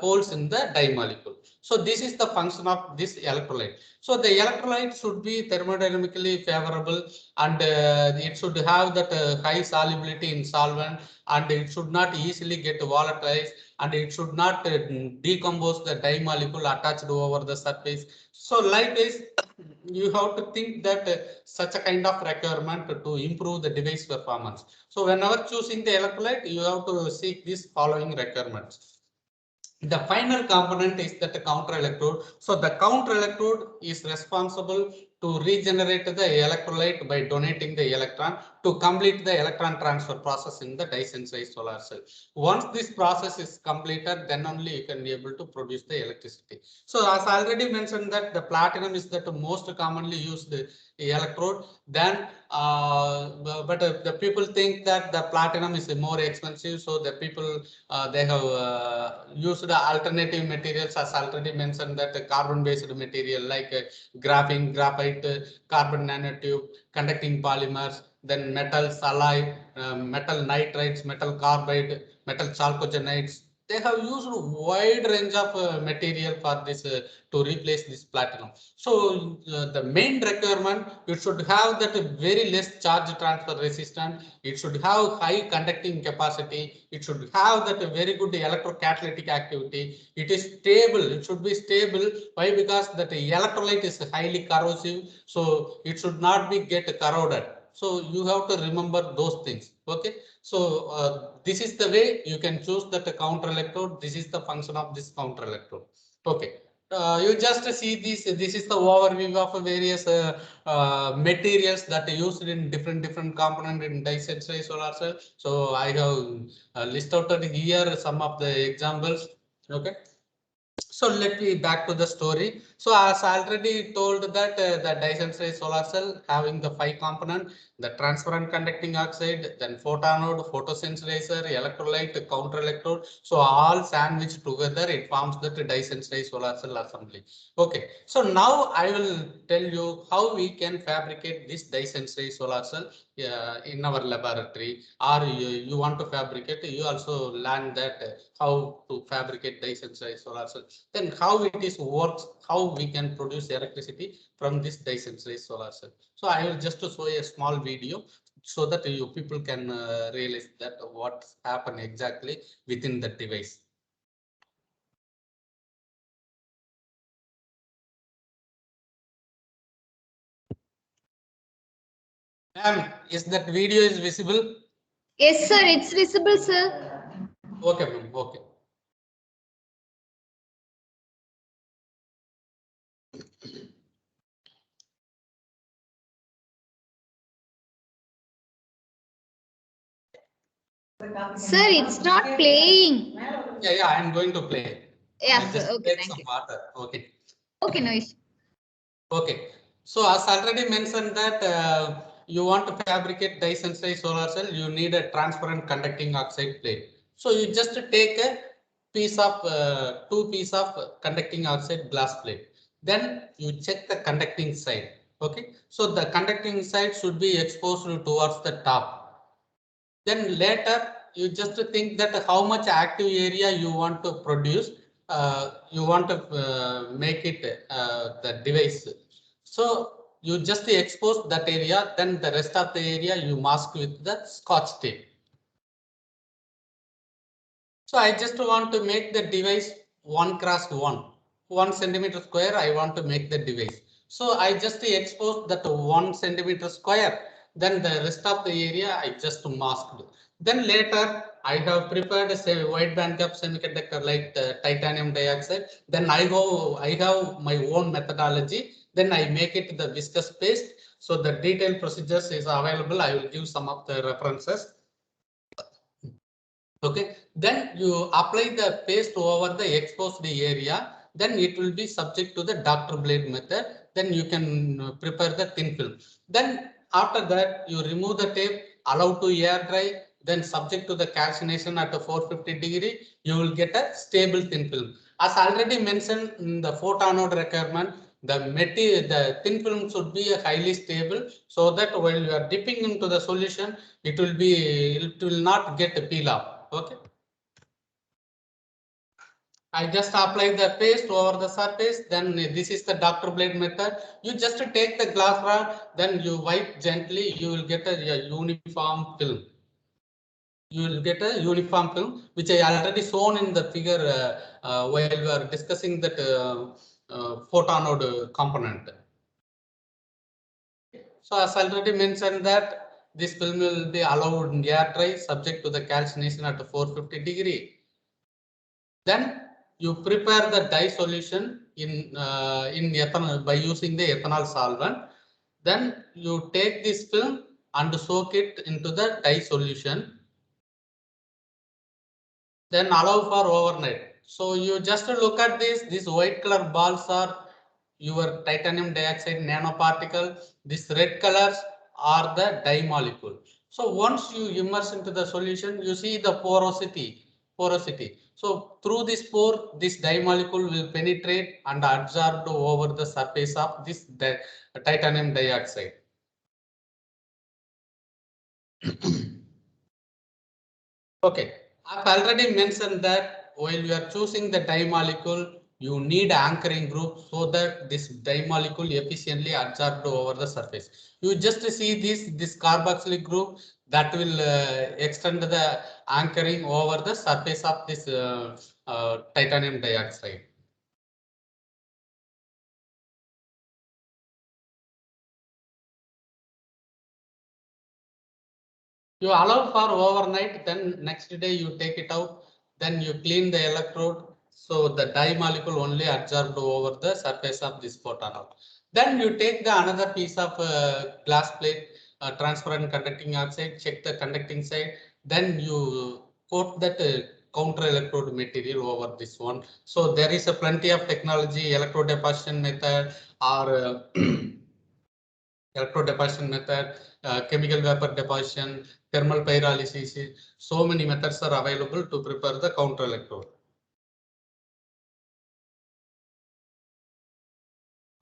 holes in the dye molecule. So this is the function of this electrolyte. So the electrolyte should be thermodynamically favorable, and it should have that high solubility in solvent, and it should not easily get volatilized, and it should not decompose the dye molecule attached over the surface. So likewise, you have to think that such a kind of requirement to improve the device performance. So whenever choosing the electrolyte, you have to seek these following requirements. The final component is that the counter electrode. So the counter electrode is responsible to regenerate the electrolyte by donating the electron to complete the electron transfer process in the dye-sensitized solar cell. Once this process is completed, then only you can be able to produce the electricity. So as I already mentioned, that the platinum is the most commonly used electrode. Then but the people think that the platinum is more expensive, so the people they have used alternative materials, as already mentioned, that carbon based material like graphene, graphite, carbon nanotube, conducting polymers, then metals, alloy, metal nitrides, metal carbide, metal chalcogenides. They have used a wide range of material for this to replace this platinum. So the main requirement, you should have that very less charge transfer resistance. It should have high conducting capacity. It should have that very good electrocatalytic activity. It is stable. It should be stable. Why? Because that electrolyte is highly corrosive. So it should not be get corroded. So you have to remember those things. Okay. So this is the way you can choose that counter electrode. This is the function of this counter electrode. Okay. You just see this. This is the overview of various materials that are used in different component in dye-sensitized solar cell. So I have listed out here some of the examples. Okay. So let me back to the story. So as already told that the disensitized solar cell having the 5 component, the transparent conducting oxide, then photonode, photosensitizer, electrolyte, counter electrode. So all sandwiched together, it forms the disensitized solar cell assembly. Okay. So now I will tell you how we can fabricate this disensitized solar cell in our laboratory, or you want to fabricate, you also learn that how to fabricate disensitized solar cell, then how it is works, how we can produce electricity from this disensitized solar cell. So I will just show a small video so that you people can realize that what's happened exactly within the device. Ma'am, is that video is visible? Yes, sir. It's visible, sir. Okay, ma'am. Okay. Sir, it's not playing. Yeah, I am going to play. Yeah, I'll sir. just Okay, take thank some you. water. Okay. Okay, no issue. Okay. So as already mentioned that you want to fabricate disensitized solar cell, you need a transparent conducting oxide plate. So you just take a piece of 2 piece of conducting oxide glass plate. Then you check the conducting side. Okay. So the conducting side should be exposed towards the top. Then later you just think that how much active area you want to produce, you want to make it the device. So you just expose that area, then the rest of the area you mask with the scotch tape. So I just want to make the device 1 centimeter square. I want to make the device. So I just expose that 1 centimeter square. Then the rest of the area I just masked. Then later I have prepared a wide bandgap semiconductor like the titanium dioxide. Then I have my own methodology. Then I make it the viscous paste. So the detailed procedures is available. I will give some of the references. Okay, then you apply the paste over the exposed area, then it will be subject to the Dr. Blade method. Then you can prepare the thin film. Then after that, you remove the tape, allow to air dry, then subject to the calcination at a 450 degree, you will get a stable thin film. As already mentioned in the photonode requirement, the thin film should be highly stable so that while you are dipping into the solution, it will not get peel off. Okay. I just apply the paste over the surface. Then this is the Dr. Blade method. You just take the glass rod, then you wipe gently. You will get a uniform film. You will get a uniform film, which I already shown in the figure while we are discussing that photonode component. So as already mentioned that this film will be allowed in air dry subject to the calcination at 450 degree. Then you prepare the dye solution in ethanol by using the ethanol solvent. Then you take this film and soak it into the dye solution. Then allow for overnight. So you just look at this. These white color balls are your titanium dioxide nanoparticle. These red colors are the dye molecule. So once you immerse into the solution, you see the porosity. So through this pore, this dye molecule will penetrate and absorb over the surface of this titanium dioxide. Okay, I've already mentioned that while you are choosing the dye molecule, you need anchoring group so that this dye molecule efficiently absorbed over the surface. You just see this carboxylic group that will extend the anchoring over the surface of this titanium dioxide. You allow for overnight, then next day you take it out, then you clean the electrode. So the dye molecule only absorbed over the surface of this photonode. Then you take the another piece of glass plate, transparent conducting oxide, check the conducting side. Then you coat that counter electrode material over this one. So there is a plenty of technology, electrode deposition method or electrode deposition method, chemical vapor deposition, thermal pyrolysis. So many methods are available to prepare the counter electrode.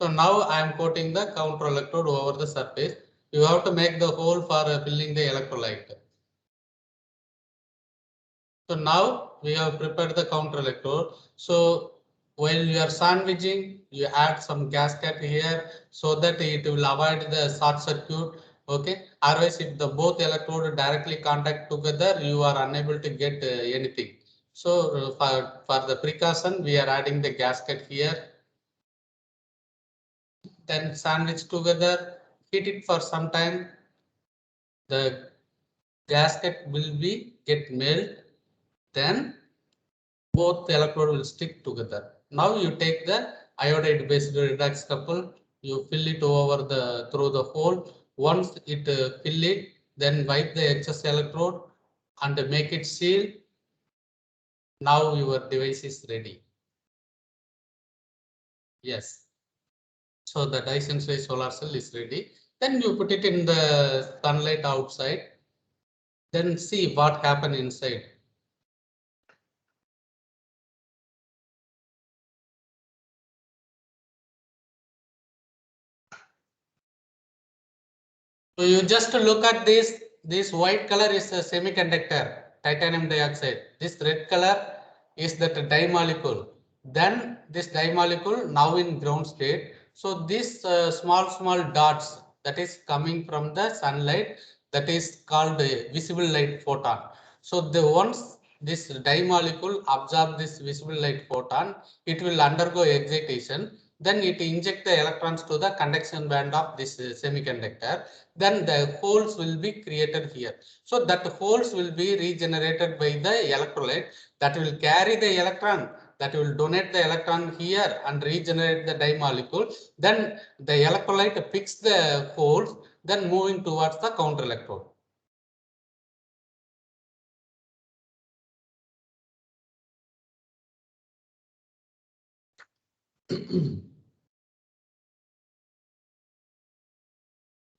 So now I am coating the counter electrode over the surface. You have to make the hole for filling the electrolyte. So now we have prepared the counter electrode. So while you are sandwiching, you add some gasket here so that it will avoid the short circuit. Okay. Otherwise, if the both electrode directly contact together, you are unable to get anything. So for the precaution, we are adding the gasket here. Then sandwich together, heat it for some time. The gasket will be get melt. Then both the electrode will stick together. Now you take the iodide based redox couple, you fill it over the through the hole. Once it fill it, then wipe the excess electrode and make it seal. Now your device is ready. Yes. So the Dyson Sphere solar cell is ready. Then you put it in the sunlight outside. Then see what happened inside. So you just look at this. This white color is a semiconductor, titanium dioxide. This red color is that dye molecule. Then this dye molecule now in ground state. So these small dots that is coming from the sunlight, that is called a visible light photon. So the once this dye molecule absorb this visible light photon, it will undergo excitation. Then it inject the electrons to the conduction band of this semiconductor. Then the holes will be created here. So that holes will be regenerated by the electrolyte that will carry the electron, that will donate the electron here and regenerate the dye molecule. Then the electrolyte picks the holes, then moving towards the counter electrode.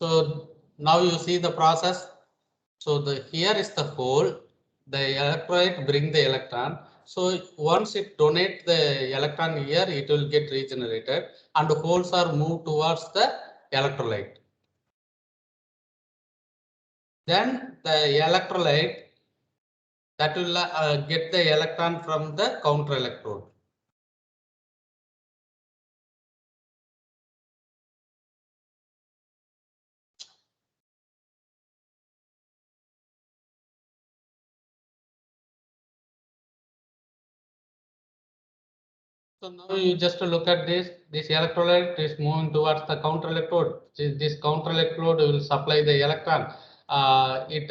So now you see the process. So here is the hole. The electrolyte bring the electron. So once it donate the electron here, it will get regenerated and the holes are moved towards the electrolyte. Then the electrolyte that will get the electron from the counter electrode. So now you just look at this. This electrolyte is moving towards the counter electrode. This counter electrode will supply the electron. It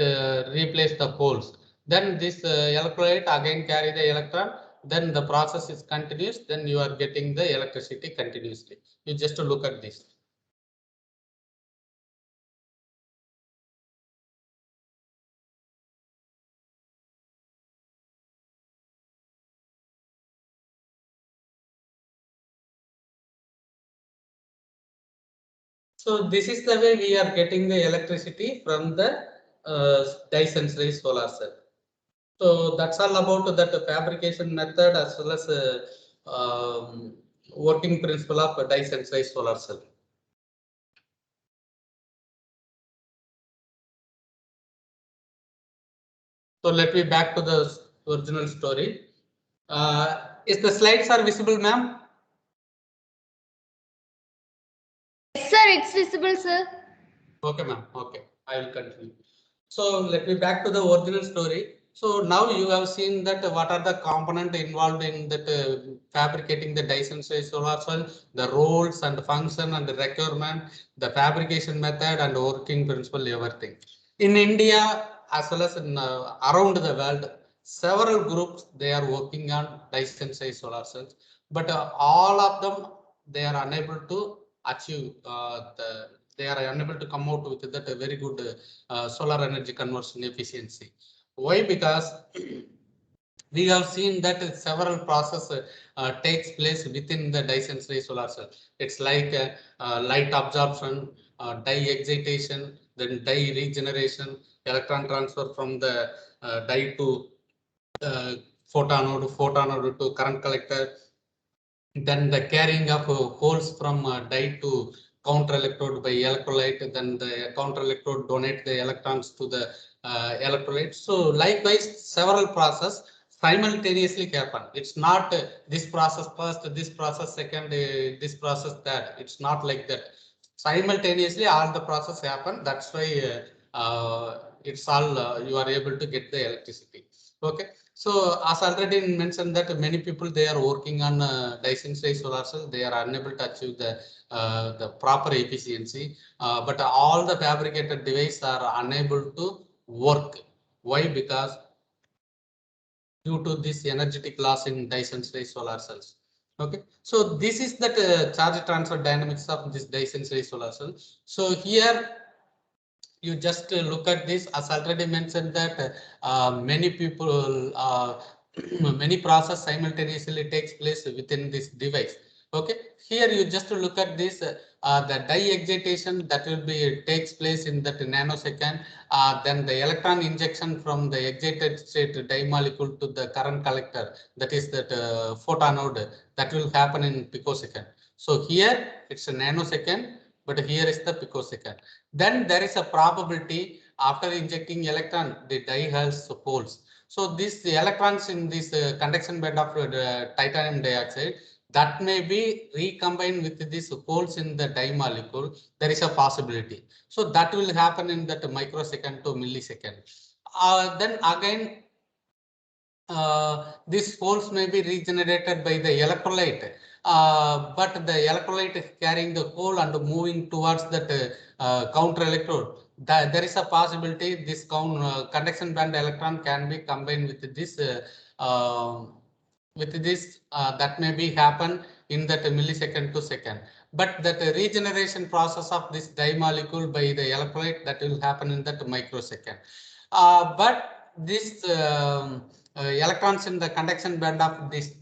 replace the holes. Then this electrolyte again carry the electron. Then the process is continuous. Then you are getting the electricity continuously. You just look at this. So this is the way we are getting the electricity from the Dyson Sphere solar cell. So that's all about that fabrication method as well as working principle of Dyson Sphere solar cell. So let me back to the original story. Is the slides are visible, ma'am? Yes, sir, it's visible, sir. Okay, ma'am. Okay, I will continue. So let me back to the original story. So now you have seen that what are the components involved in that fabricating the Dyson Sphere solar cell, the roles and function and the requirement, the fabrication method and working principle, everything. In India as well as in around the world, several groups they are working on Dyson Sphere solar cells, but all of them they are unable to achieve they are unable to come out with that very good solar energy conversion efficiency. Why? Because we have seen that several processes takes place within the dye-sensitive solar cell. It's like light absorption, dye excitation, then dye regeneration, electron transfer from the dye to photonode to current collector, then the carrying of holes from dye to counter electrode by electrolyte, then the counter electrode donate the electrons to the electrolyte. So likewise, several processes simultaneously happen. It's not this process first, this process second, this process third. It's not like that. Simultaneously, all the process happen. That's why it's all you are able to get the electricity. Okay. So as already mentioned that many people they are working on dye-sensitive solar cell, they are unable to achieve the proper efficiency, but all the fabricated devices are unable to work. Why? Because due to this energetic loss in dye-sensitive solar cells. Okay, so this is that charge transfer dynamics of this dye-sensitive solar cell. So here you just look at this, as already mentioned that many people many process simultaneously takes place within this device. Okay, here you just look at this the dye excitation that will be takes place in that nanosecond, then the electron injection from the excited state dye molecule to the current collector, that is that photonode, that will happen in picosecond. So here it's a nanosecond, but here is the picosecond. Then there is a probability after injecting electron, the dye has holes. So these electrons in this conduction band of titanium dioxide, that may be recombined with these holes in the dye molecule. There is a possibility. So that will happen in that microsecond to millisecond. Then again, these holes may be regenerated by the electrolyte, but the electrolyte is carrying the hole and moving towards that counter electrode. There is a possibility this conduction band electron can be combined with this that may be happen in that millisecond to second. But that regeneration process of this dye molecule by the electrolyte, that will happen in that microsecond. But this electrons in the conduction band of this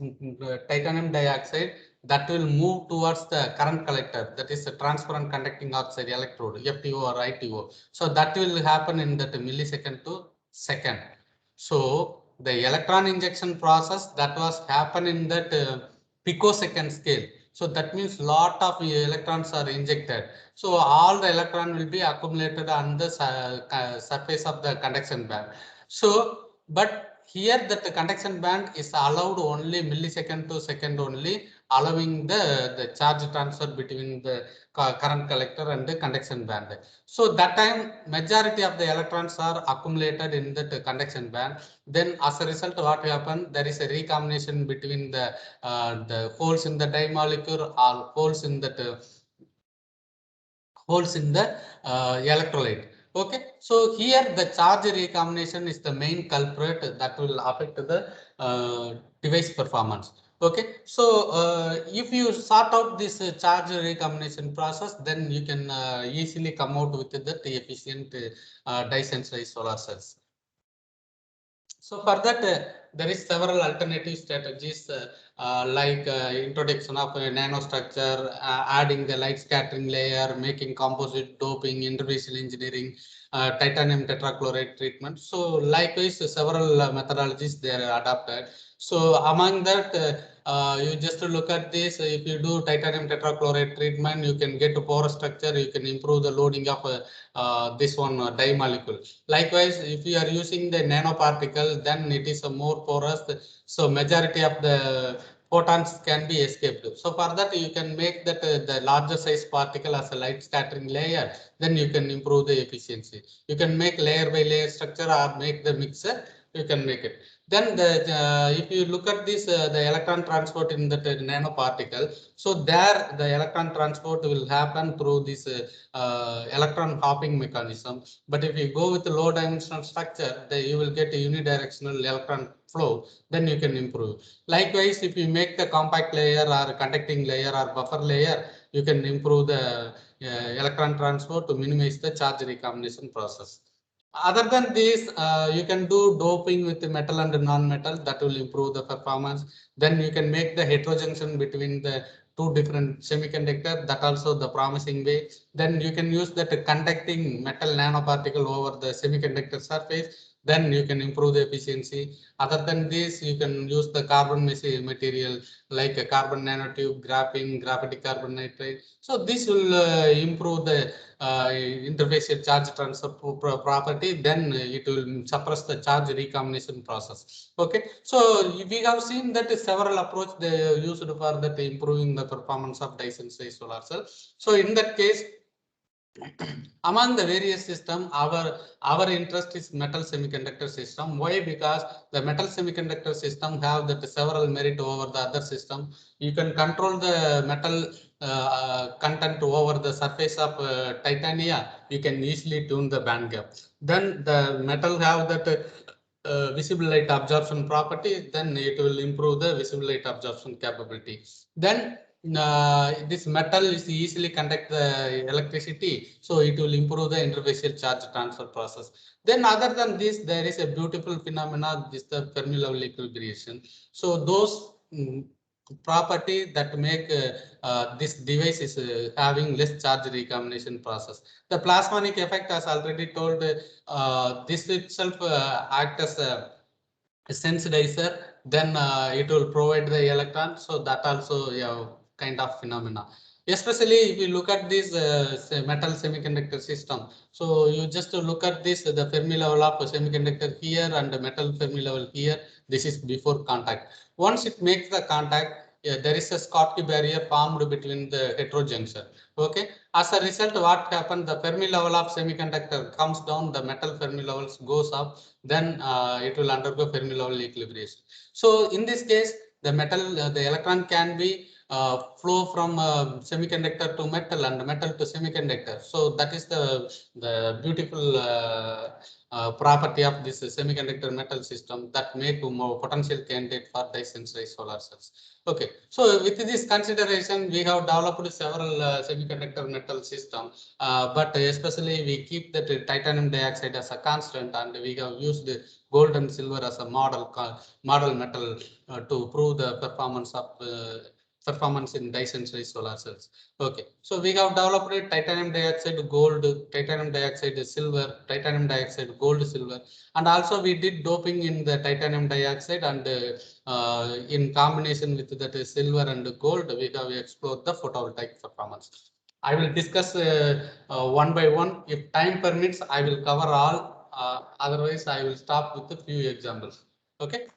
titanium dioxide, that will move towards the current collector, that is the transparent conducting oxide electrode, FTO or ITO. So that will happen in that millisecond to second. So the electron injection process that was happen in that picosecond scale. So that means lot of electrons are injected. So all the electron will be accumulated on the surface of the conduction band. So, but here that the conduction band is allowed only millisecond to second only, allowing the charge transfer between the current collector and the conduction band. So that time majority of the electrons are accumulated in the conduction band. Then as a result, what happen? There is a recombination between the holes in the dye molecule or holes in the electrolyte. Okay, so here the charge recombination is the main culprit that will affect the device performance. Okay, so if you sort out this charge recombination process, then you can easily come out with the efficient dye-sensitive solar cells. So for that, there is several alternative strategies like introduction of a nanostructure, adding the light scattering layer, making composite doping, interfacial engineering, titanium tetrachloride treatment. So likewise, several methodologies they are adopted. So among that, you just look at this. If you do titanium tetrachloride treatment, you can get a porous structure. You can improve the loading of this one dye molecule. Likewise, if you are using the nanoparticle, then it is a more porous. So majority of the photons can be escaped. So for that, you can make that the larger size particle as a light scattering layer. Then you can improve the efficiency. You can make layer by layer structure or make the mixer. You can make it. Then if you look at this, the electron transport in the nanoparticle, so there the electron transport will happen through this electron hopping mechanism. But if you go with the low dimensional structure, then you will get a unidirectional electron flow, then you can improve. Likewise, if you make the compact layer or conducting layer or buffer layer, you can improve the electron transport to minimize the charge recombination process. Other than this, you can do doping with the metal and the non-metal that will improve the performance. Then you can make the heterojunction between the two different semiconductor, that also the promising way. Then you can use that conducting metal nanoparticle over the semiconductor surface. Then you can improve the efficiency. Other than this, you can use the carbon material like a carbon nanotube, graphene, graphitic carbon nitride. So this will improve the interfacial charge transfer property. Then it will suppress the charge recombination process. Okay, so we have seen that several approaches they used for that improving the performance of Dyson Swiss solar cell. So in that case, among the various system, our interest is metal semiconductor system. Why? Because the metal semiconductor system have that several merit over the other system. You can control the metal content over the surface of titanium. You can easily tune the band gap. Then the metal have that visible light absorption property. Then it will improve the visible light absorption capability. Then this metal is easily conduct the electricity, so it will improve the interfacial charge transfer process. Then other than this, there is a beautiful phenomena, this the Fermi level equilibration. So those property that make this device is having less charge recombination process. The plasmonic effect, as already told, this itself act as a sensitizer. Then it will provide the electron, so that also kind of phenomena. Especially if you look at this metal semiconductor system, so you just look at this, the Fermi level of semiconductor here and the metal Fermi level here. This is before contact. Once it makes the contact, there is a Schottky barrier formed between the heterojunction. Okay, as a result, what happened, the Fermi level of semiconductor comes down, the metal Fermi levels goes up, then it will undergo Fermi level equilibration. So in this case, the metal, the electron can be flow from semiconductor to metal and metal to semiconductor. So that is the beautiful property of this semiconductor metal system that make more potential candidate for Dyson solar cells. Okay, so with this consideration, we have developed several semiconductor metal system, but especially we keep that titanium dioxide as a constant, and we have used gold and silver as a model metal to prove the performance in Dyson solar cells. Okay, so we have developed titanium dioxide, gold, titanium dioxide, silver, titanium dioxide, gold, silver, and also we did doping in the titanium dioxide, and in combination with that silver and gold, we have explored the photovoltaic performance. I will discuss one by one. If time permits, I will cover all. Otherwise, I will stop with a few examples. Okay.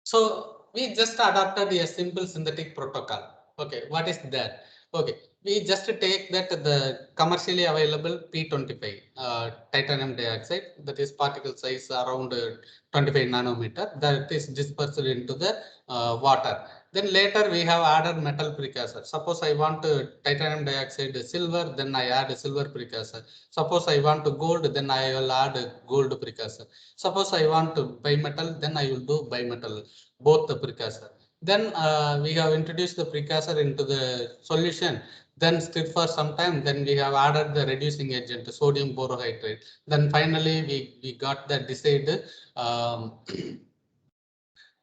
So we just adopted a simple synthetic protocol. Okay, what is that? Okay, we just take that the commercially available P25 titanium dioxide, that is particle size around 25 nanometer, that is dispersed into the water. Then later we have added metal precursor. Suppose I want titanium dioxide silver, then I add a silver precursor. Suppose I want gold, then I will add a gold precursor. Suppose I want bimetal, then I will do bimetal, both the precursor. Then we have introduced the precursor into the solution, then stirred for some time, then we have added the reducing agent, sodium borohydride. Then finally we got the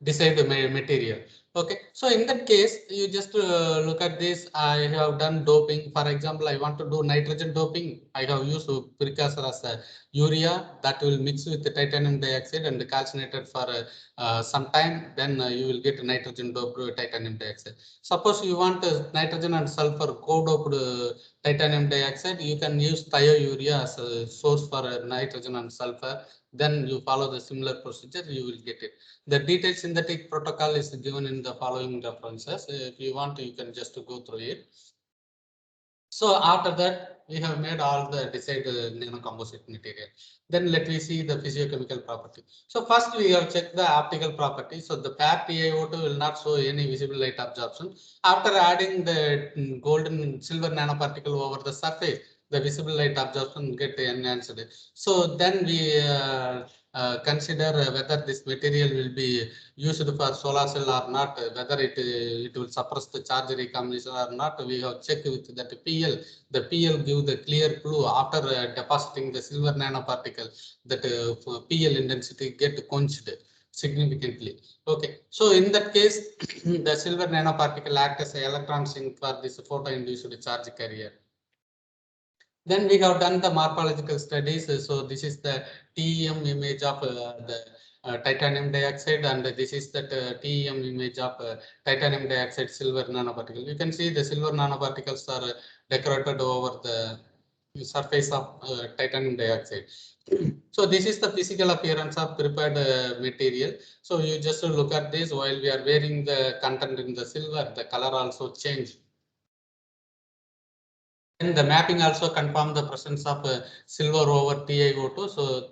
desired material. Okay, so in that case, you just look at this. I have done doping. For example, I want to do nitrogen doping. I have used precursor as a urea that will mix with the titanium dioxide and calcinated for some time. Then you will get nitrogen doped titanium dioxide. Suppose you want nitrogen and sulfur co-doped titanium dioxide, you can use thiourea as a source for nitrogen and sulfur. Then you follow the similar procedure, you will get it. The detailed synthetic protocol is given in the following references. If you want, you can just go through it. So after that, we have made all the desired nanocomposite material. Then let me see the physiochemical property. So first we have checked the optical property. So the paired TiO2 will not show any visible light absorption. After adding the gold and silver nanoparticle over the surface, the visible light absorption get enhanced. So then we consider whether this material will be used for solar cell or not, whether it will suppress the charge recombination or not. We have checked with that PL. The PL give the clear clue after depositing the silver nanoparticle that PL intensity get quenched significantly. Okay, so in that case, the silver nanoparticle act as an electron sink for this photo-induced charge carrier. Then we have done the morphological studies. So this is the TEM image of the titanium dioxide, and this is that TEM image of titanium dioxide silver nanoparticle. You can see the silver nanoparticles are decorated over the surface of titanium dioxide. So this is the physical appearance of prepared material. So you just look at this while we are wearing the content in the silver, the color also change. And the mapping also confirm the presence of silver over TiO2. So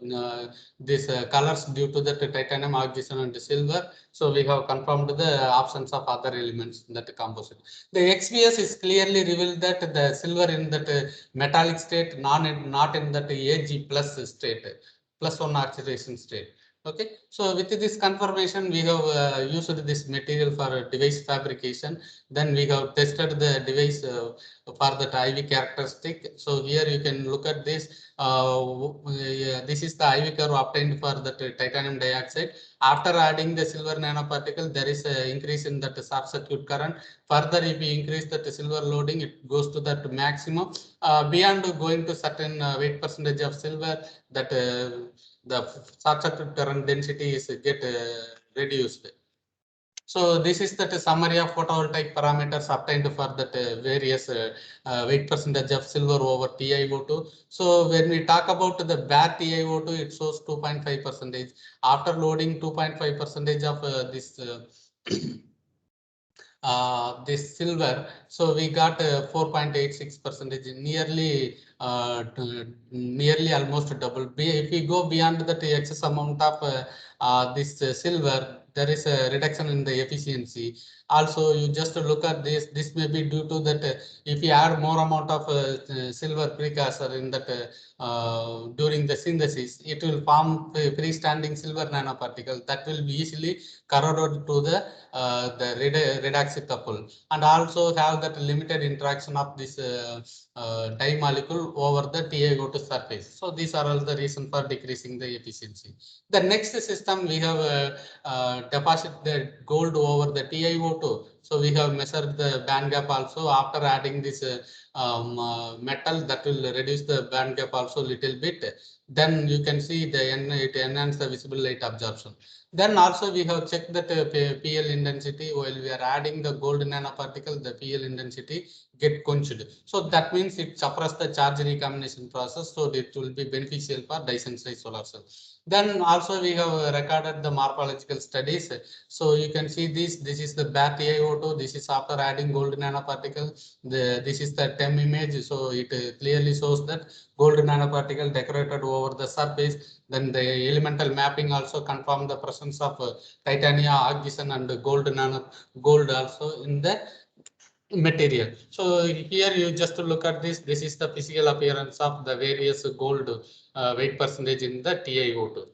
these colors due to the titanium, oxygen, and silver. So we have confirmed the absence of other elements in that composite. The XPS is clearly revealed that the silver in that metallic state, not in that Ag plus state, +1 oxidation state. Okay, so with this confirmation, we have used this material for device fabrication. Then we have tested the device for that IV characteristic. So here you can look at this. This is the IV curve obtained for the titanium dioxide. After adding the silver nanoparticle, there is an increase in that short circuit current. Further, if we increase that silver loading, it goes to that maximum. Beyond going to certain weight percentage of silver, that the short circuit current density is get reduced. So this is that summary of photovoltaic parameters obtained for that various weight percentage of silver over TiO2. So when we talk about the bare TiO2, it shows 2.5%. After loading 2.5% of this silver, so we got 4.86%, nearly almost double. If we go beyond that excess amount of this silver, there is a reduction in the efficiency. Also, you just look at this. This may be due to that if you add more amount of silver precursor in that during the synthesis, it will form freestanding silver nanoparticle that will be easily corroded to the redox couple, and also have that limited interaction of this dye molecule over the TiO2 surface. So these are all the reason for decreasing the efficiency. The next system we have deposit the gold over the TiO2. So we have measured the band gap also. After adding this metal, that will reduce the band gap also little bit. Then you can see it enhance the visible light absorption. Then also we have checked that PL intensity while we are adding the gold nanoparticle, the PL intensity get quenched. So that means it suppresses the charge recombination process. So it will be beneficial for dye-sensitized solar cell. Then also we have recorded the morphological studies. So you can see this is the bare TiO2. This is after adding gold nanoparticle. This is the TEM image. So it clearly shows that gold nanoparticle decorated over the surface. Then the elemental mapping also confirm the presence of titanium, oxygen, and gold also in the material. So here you just look at this. This is the physical appearance of the various gold weight percentage in the TiO2.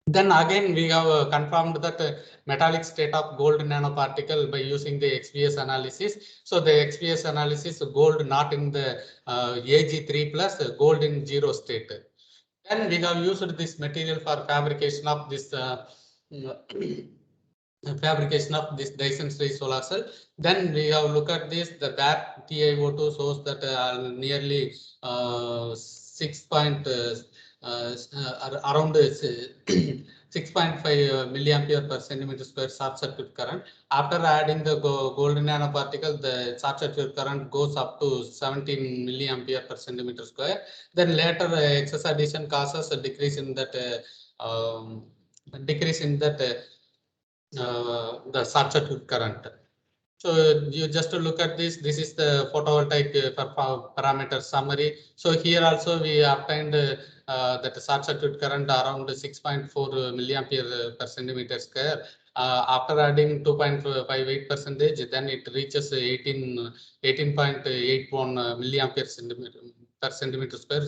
Then again, we have confirmed that metallic state of gold nanoparticle by using the XPS analysis. So the XPS analysis, gold not in the Ag3 plus, gold in 0 state. Then we have used this material for fabrication of this dye-sensitized solar cell. Then we have looked at this. The bare TiO2 shows that nearly 6. Around 6.5 milliampere per centimeter square short circuit current. After adding the gold nanoparticle, the short circuit current goes up to 17 milliampere per centimeter square. Then later excess addition causes a decrease in that the short circuit current. So you just look at this. This is the photovoltaic parameter summary. So here also we obtained that the short circuit current around 6.4 milliampere per centimeter square. After adding 2.58%, then it reaches 18.81 milliampere per centimeter square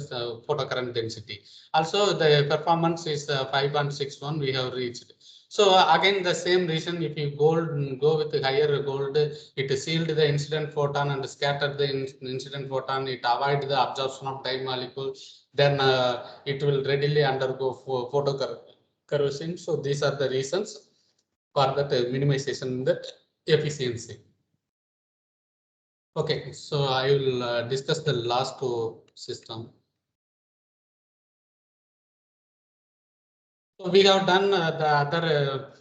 photocurrent density. Also, the performance is 5.61 we have reached. So again, the same reason, if you go with the higher gold, it sealed the incident photon and scattered the incident photon. It avoid the absorption of dye molecule. Then it will readily undergo photocorrosion. So these are the reasons for that minimization in the efficiency. Okay, so I will discuss the last two system. So we have done the other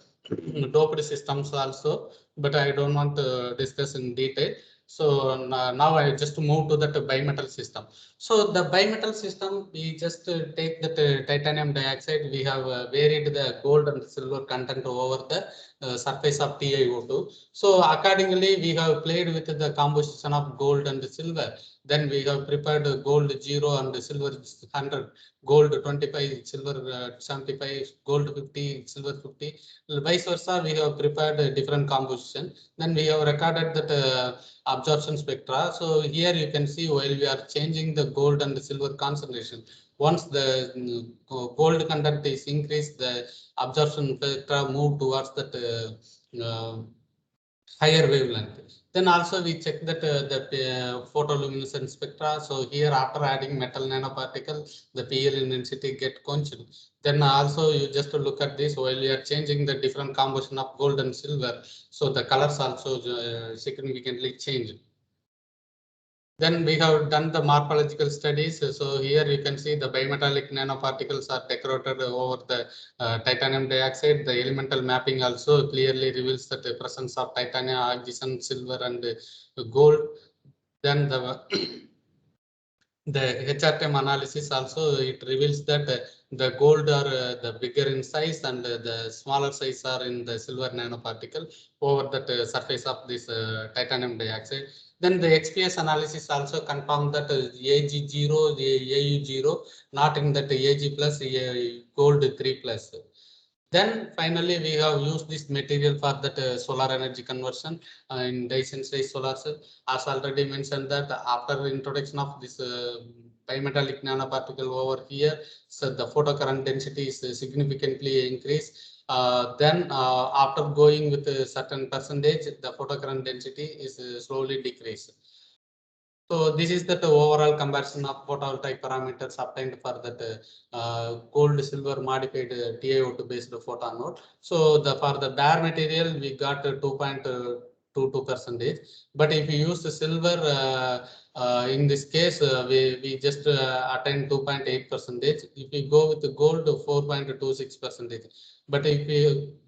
doped systems also, but I don't want to discuss in detail. So now I just move to that bimetal system. So the bimetal system, we just take that titanium dioxide. We have varied the gold and silver content over the surface of TiO2. So accordingly, we have played with the composition of gold and silver. Then we have prepared gold 0 and silver 100, gold 25, silver 75, gold 50, silver 50. Vice versa, we have prepared a different composition. Then we have recorded that absorption spectra. So here you can see while we are changing the gold and the silver concentration, once the gold content is increased, the absorption spectra move towards that higher wavelength. Then also we check that the photoluminescence spectra. So here after adding metal nanoparticle, the PL intensity get quenched. Then also you just look at this while you are changing the different composition of gold and silver. So the colors also significantly change. Then we have done the morphological studies. So here you can see the bimetallic nanoparticles are decorated over the titanium dioxide. The elemental mapping also clearly reveals that the presence of titanium, oxygen, silver, and gold. Then the HRTM analysis also, it reveals that the gold are the bigger in size and the smaller size are in the silver nanoparticle over the surface of this titanium dioxide. Then the XPS analysis also confirmed that Ag0, Au0, not in that Ag plus, gold 3 plus. Then finally, we have used this material for that solar energy conversion in dye-sensitized solar cell. As already mentioned that after introduction of this bimetallic nanoparticle over here, so the photocurrent density is significantly increased. Then after going with a certain percentage, the photocurrent density is slowly decreased. So this is the overall comparison of photovoltaic parameters obtained for that gold silver modified TiO2 based photon node. So for the bare material we got 2.22%. But if you use the silver, in this case we just attained 2.8%. If we go with the gold, 4.26%. But if you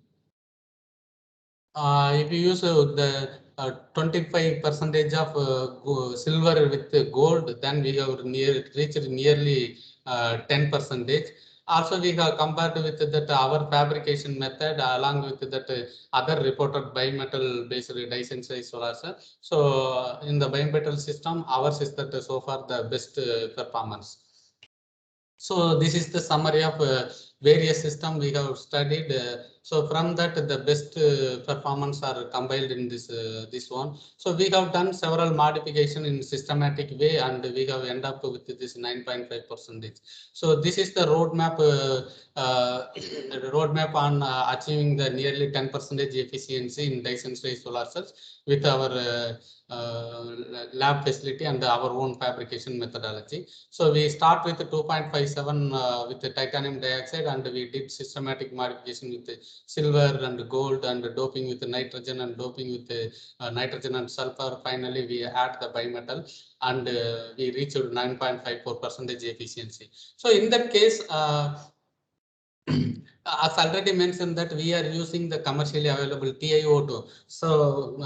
use the 25% of silver with gold, then we have reached nearly 10%. Also, we have compared with that our fabrication method along with that other reported bimetal based dye-sensitized solar cell. So in the bimetal system, ours is that so far the best performance. So this is the summary of various systems we have studied. So from that, the best performance are compiled in this one. So we have done several modification in systematic way, and we have end up with this 9.5%. So this is the roadmap on achieving the nearly 10% efficiency in dye-sensitized solar cells with our lab facility and our own fabrication methodology. So we start with 2.57 with the titanium dioxide, and we did systematic modification with the silver and gold and doping with the nitrogen and doping with the nitrogen and sulfur. Finally, we add the bimetal and we reached 9.54% efficiency. So in that case, as already mentioned that we are using the commercially available TiO2. So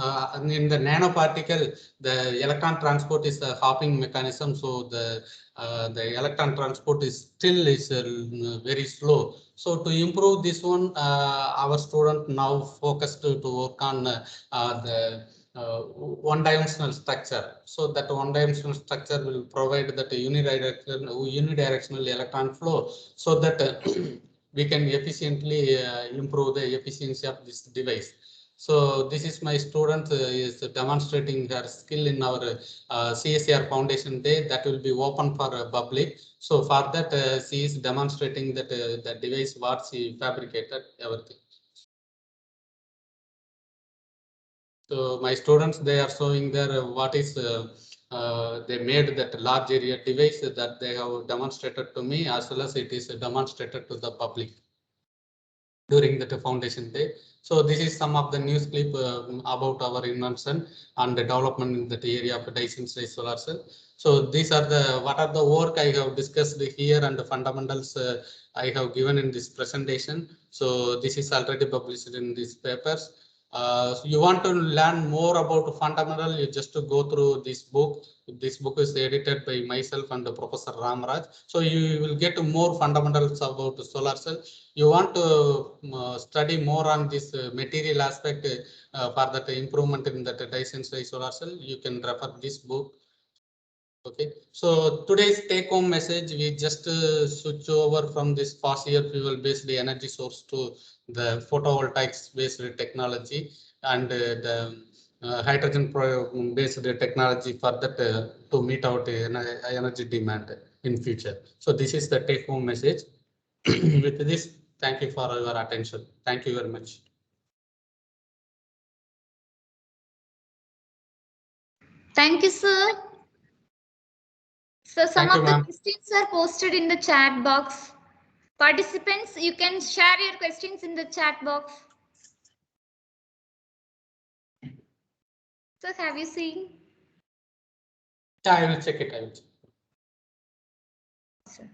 in the nanoparticle, the electron transport is a hopping mechanism. So the electron transport is still very slow. So to improve this one, our student now focused to work on the one-dimensional structure. So that one-dimensional structure will provide that unidirectional electron flow, so that we can efficiently improve the efficiency of this device. So this is my student is demonstrating her skill in our CSR Foundation Day that will be open for public. So for that, she is demonstrating that the device what she fabricated, everything. So my students, they are showing their what is they made that large area device that they have demonstrated to me, as well as it is demonstrated to the public during the foundation day. So this is some of the news clip about our invention and the development in that area of Dyson solar cell. So these are the what are the work I have discussed here and the fundamentals I have given in this presentation. So this is already published in these papers. So you want to learn more about fundamental, you just to go through this book. This book is edited by myself and Professor Ramraj. So you will get more fundamentals about solar cell. You want to study more on this material aspect for that improvement in that Dyson solar cell, you can refer this book. Okay, so today's take home message, we just switch over from this fossil fuel based energy source to the photovoltaics based technology and the hydrogen based technology for that to meet out energy demand in future. So this is the take home message. With this, thank you for your attention. Thank you very much. Thank you, sir. So some Thank you, of the ma'am. questions are posted in the chat box. Participants, you can share your questions in the chat box. So have you seen? Yeah, I will check it. I will check. Sir.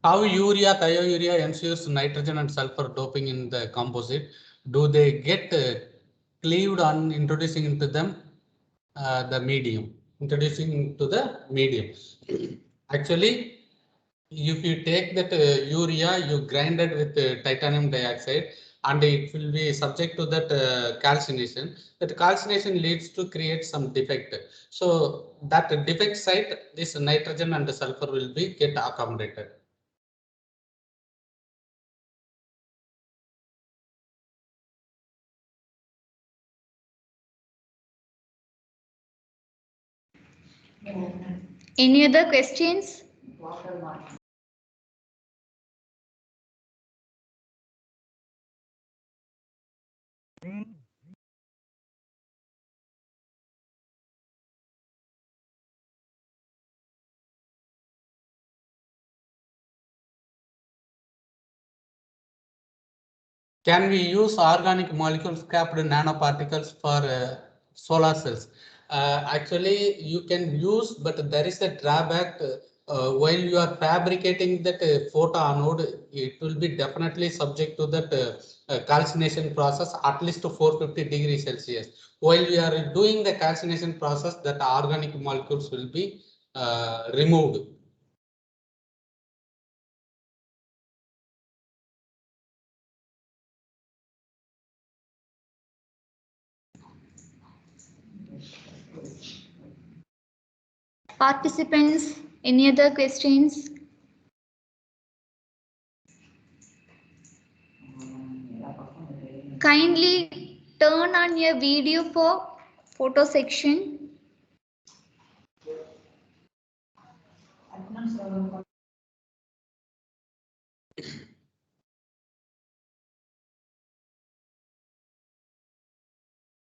How urea, thiourea ensures nitrogen and sulfur doping in the composite? Do they get cleaved on introducing into them the medium? Introducing into the medium. Actually, if you take that urea, you grind it with titanium dioxide, and it will be subject to that calcination. That calcination leads to create some defect. So that defect site, this nitrogen and the sulfur will be get accommodated. Any other questions? Can we use organic molecules capped nanoparticles for solar cells? Actually, you can use, but there is a drawback. While you are fabricating that photoanode, it will be definitely subject to that calcination process at least to 450 degrees Celsius. While you are doing the calcination process, that organic molecules will be removed. Participants, any other questions? Kindly turn on your video for photo section.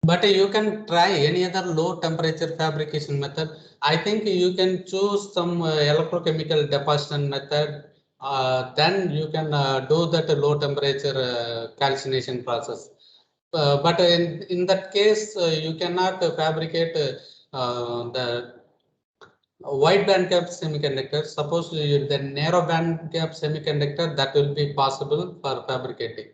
But you can try any other low temperature fabrication method. I think you can choose some electrochemical deposition method. Then you can do that low temperature calcination process. But in that case, you cannot fabricate the wide band gap semiconductor. Suppose the narrow band gap semiconductor, that will be possible for fabricating.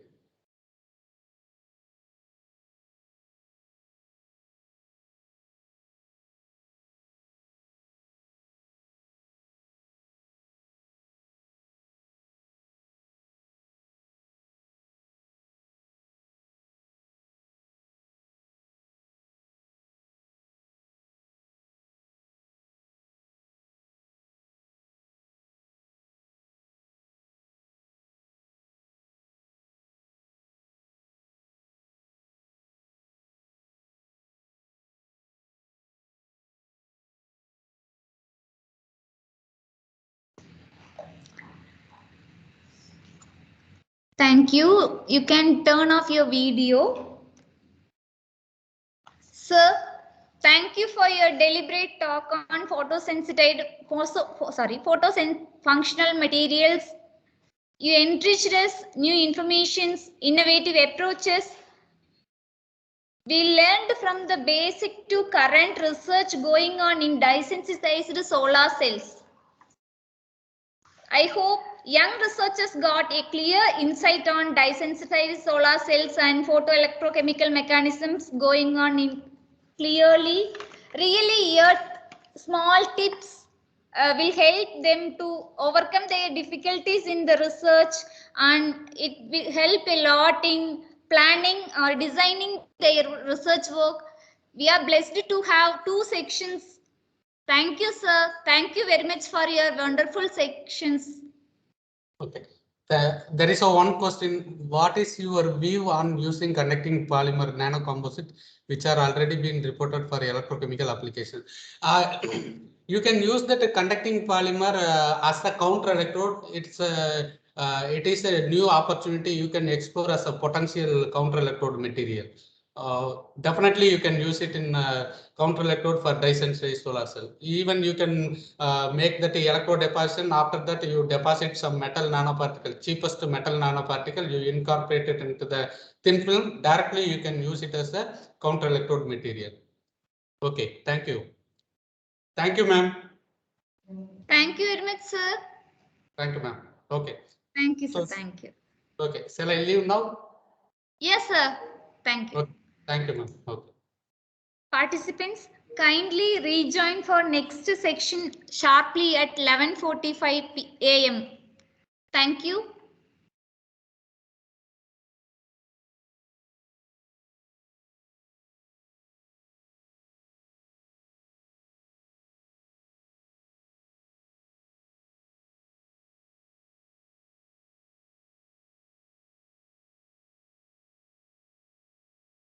Thank you. You can turn off your video. Sir, thank you for your deliberate talk on functional materials. You enriched us new informations, innovative approaches. We learned from the basic to current research going on in dye-sensitized solar cells. I hope young researchers got a clear insight on dye-sensitized solar cells and photoelectrochemical mechanisms going on in clearly. Really, your small tips will help them to overcome their difficulties in the research, and it will help a lot in planning or designing their research work. We are blessed to have 2 sections. Thank you, sir. Thank you very much for your wonderful sections. Okay. There is a one question. What is your view on using conducting polymer nanocomposite, which are already being reported for electrochemical application? You can use that conducting polymer as a counter electrode. It is a new opportunity you can explore as a potential counter electrode material. Definitely you can use it in counter electrode for dye-sensitized solar cell. Even you can make that electrode deposition. After that, you deposit some metal nanoparticle, cheapest metal nanoparticle, you incorporate it into the thin film. Directly you can use it as a counter electrode material. Okay, thank you. Thank you, ma'am. Thank you very much, sir. Thank you, ma'am. Okay. Thank you, sir. Thank you. Okay, shall I leave now? Yes, sir. Thank you. Okay. Thank you, ma'am. Okay. Participants, kindly rejoin for next section sharply at 11:45 AM. Thank you.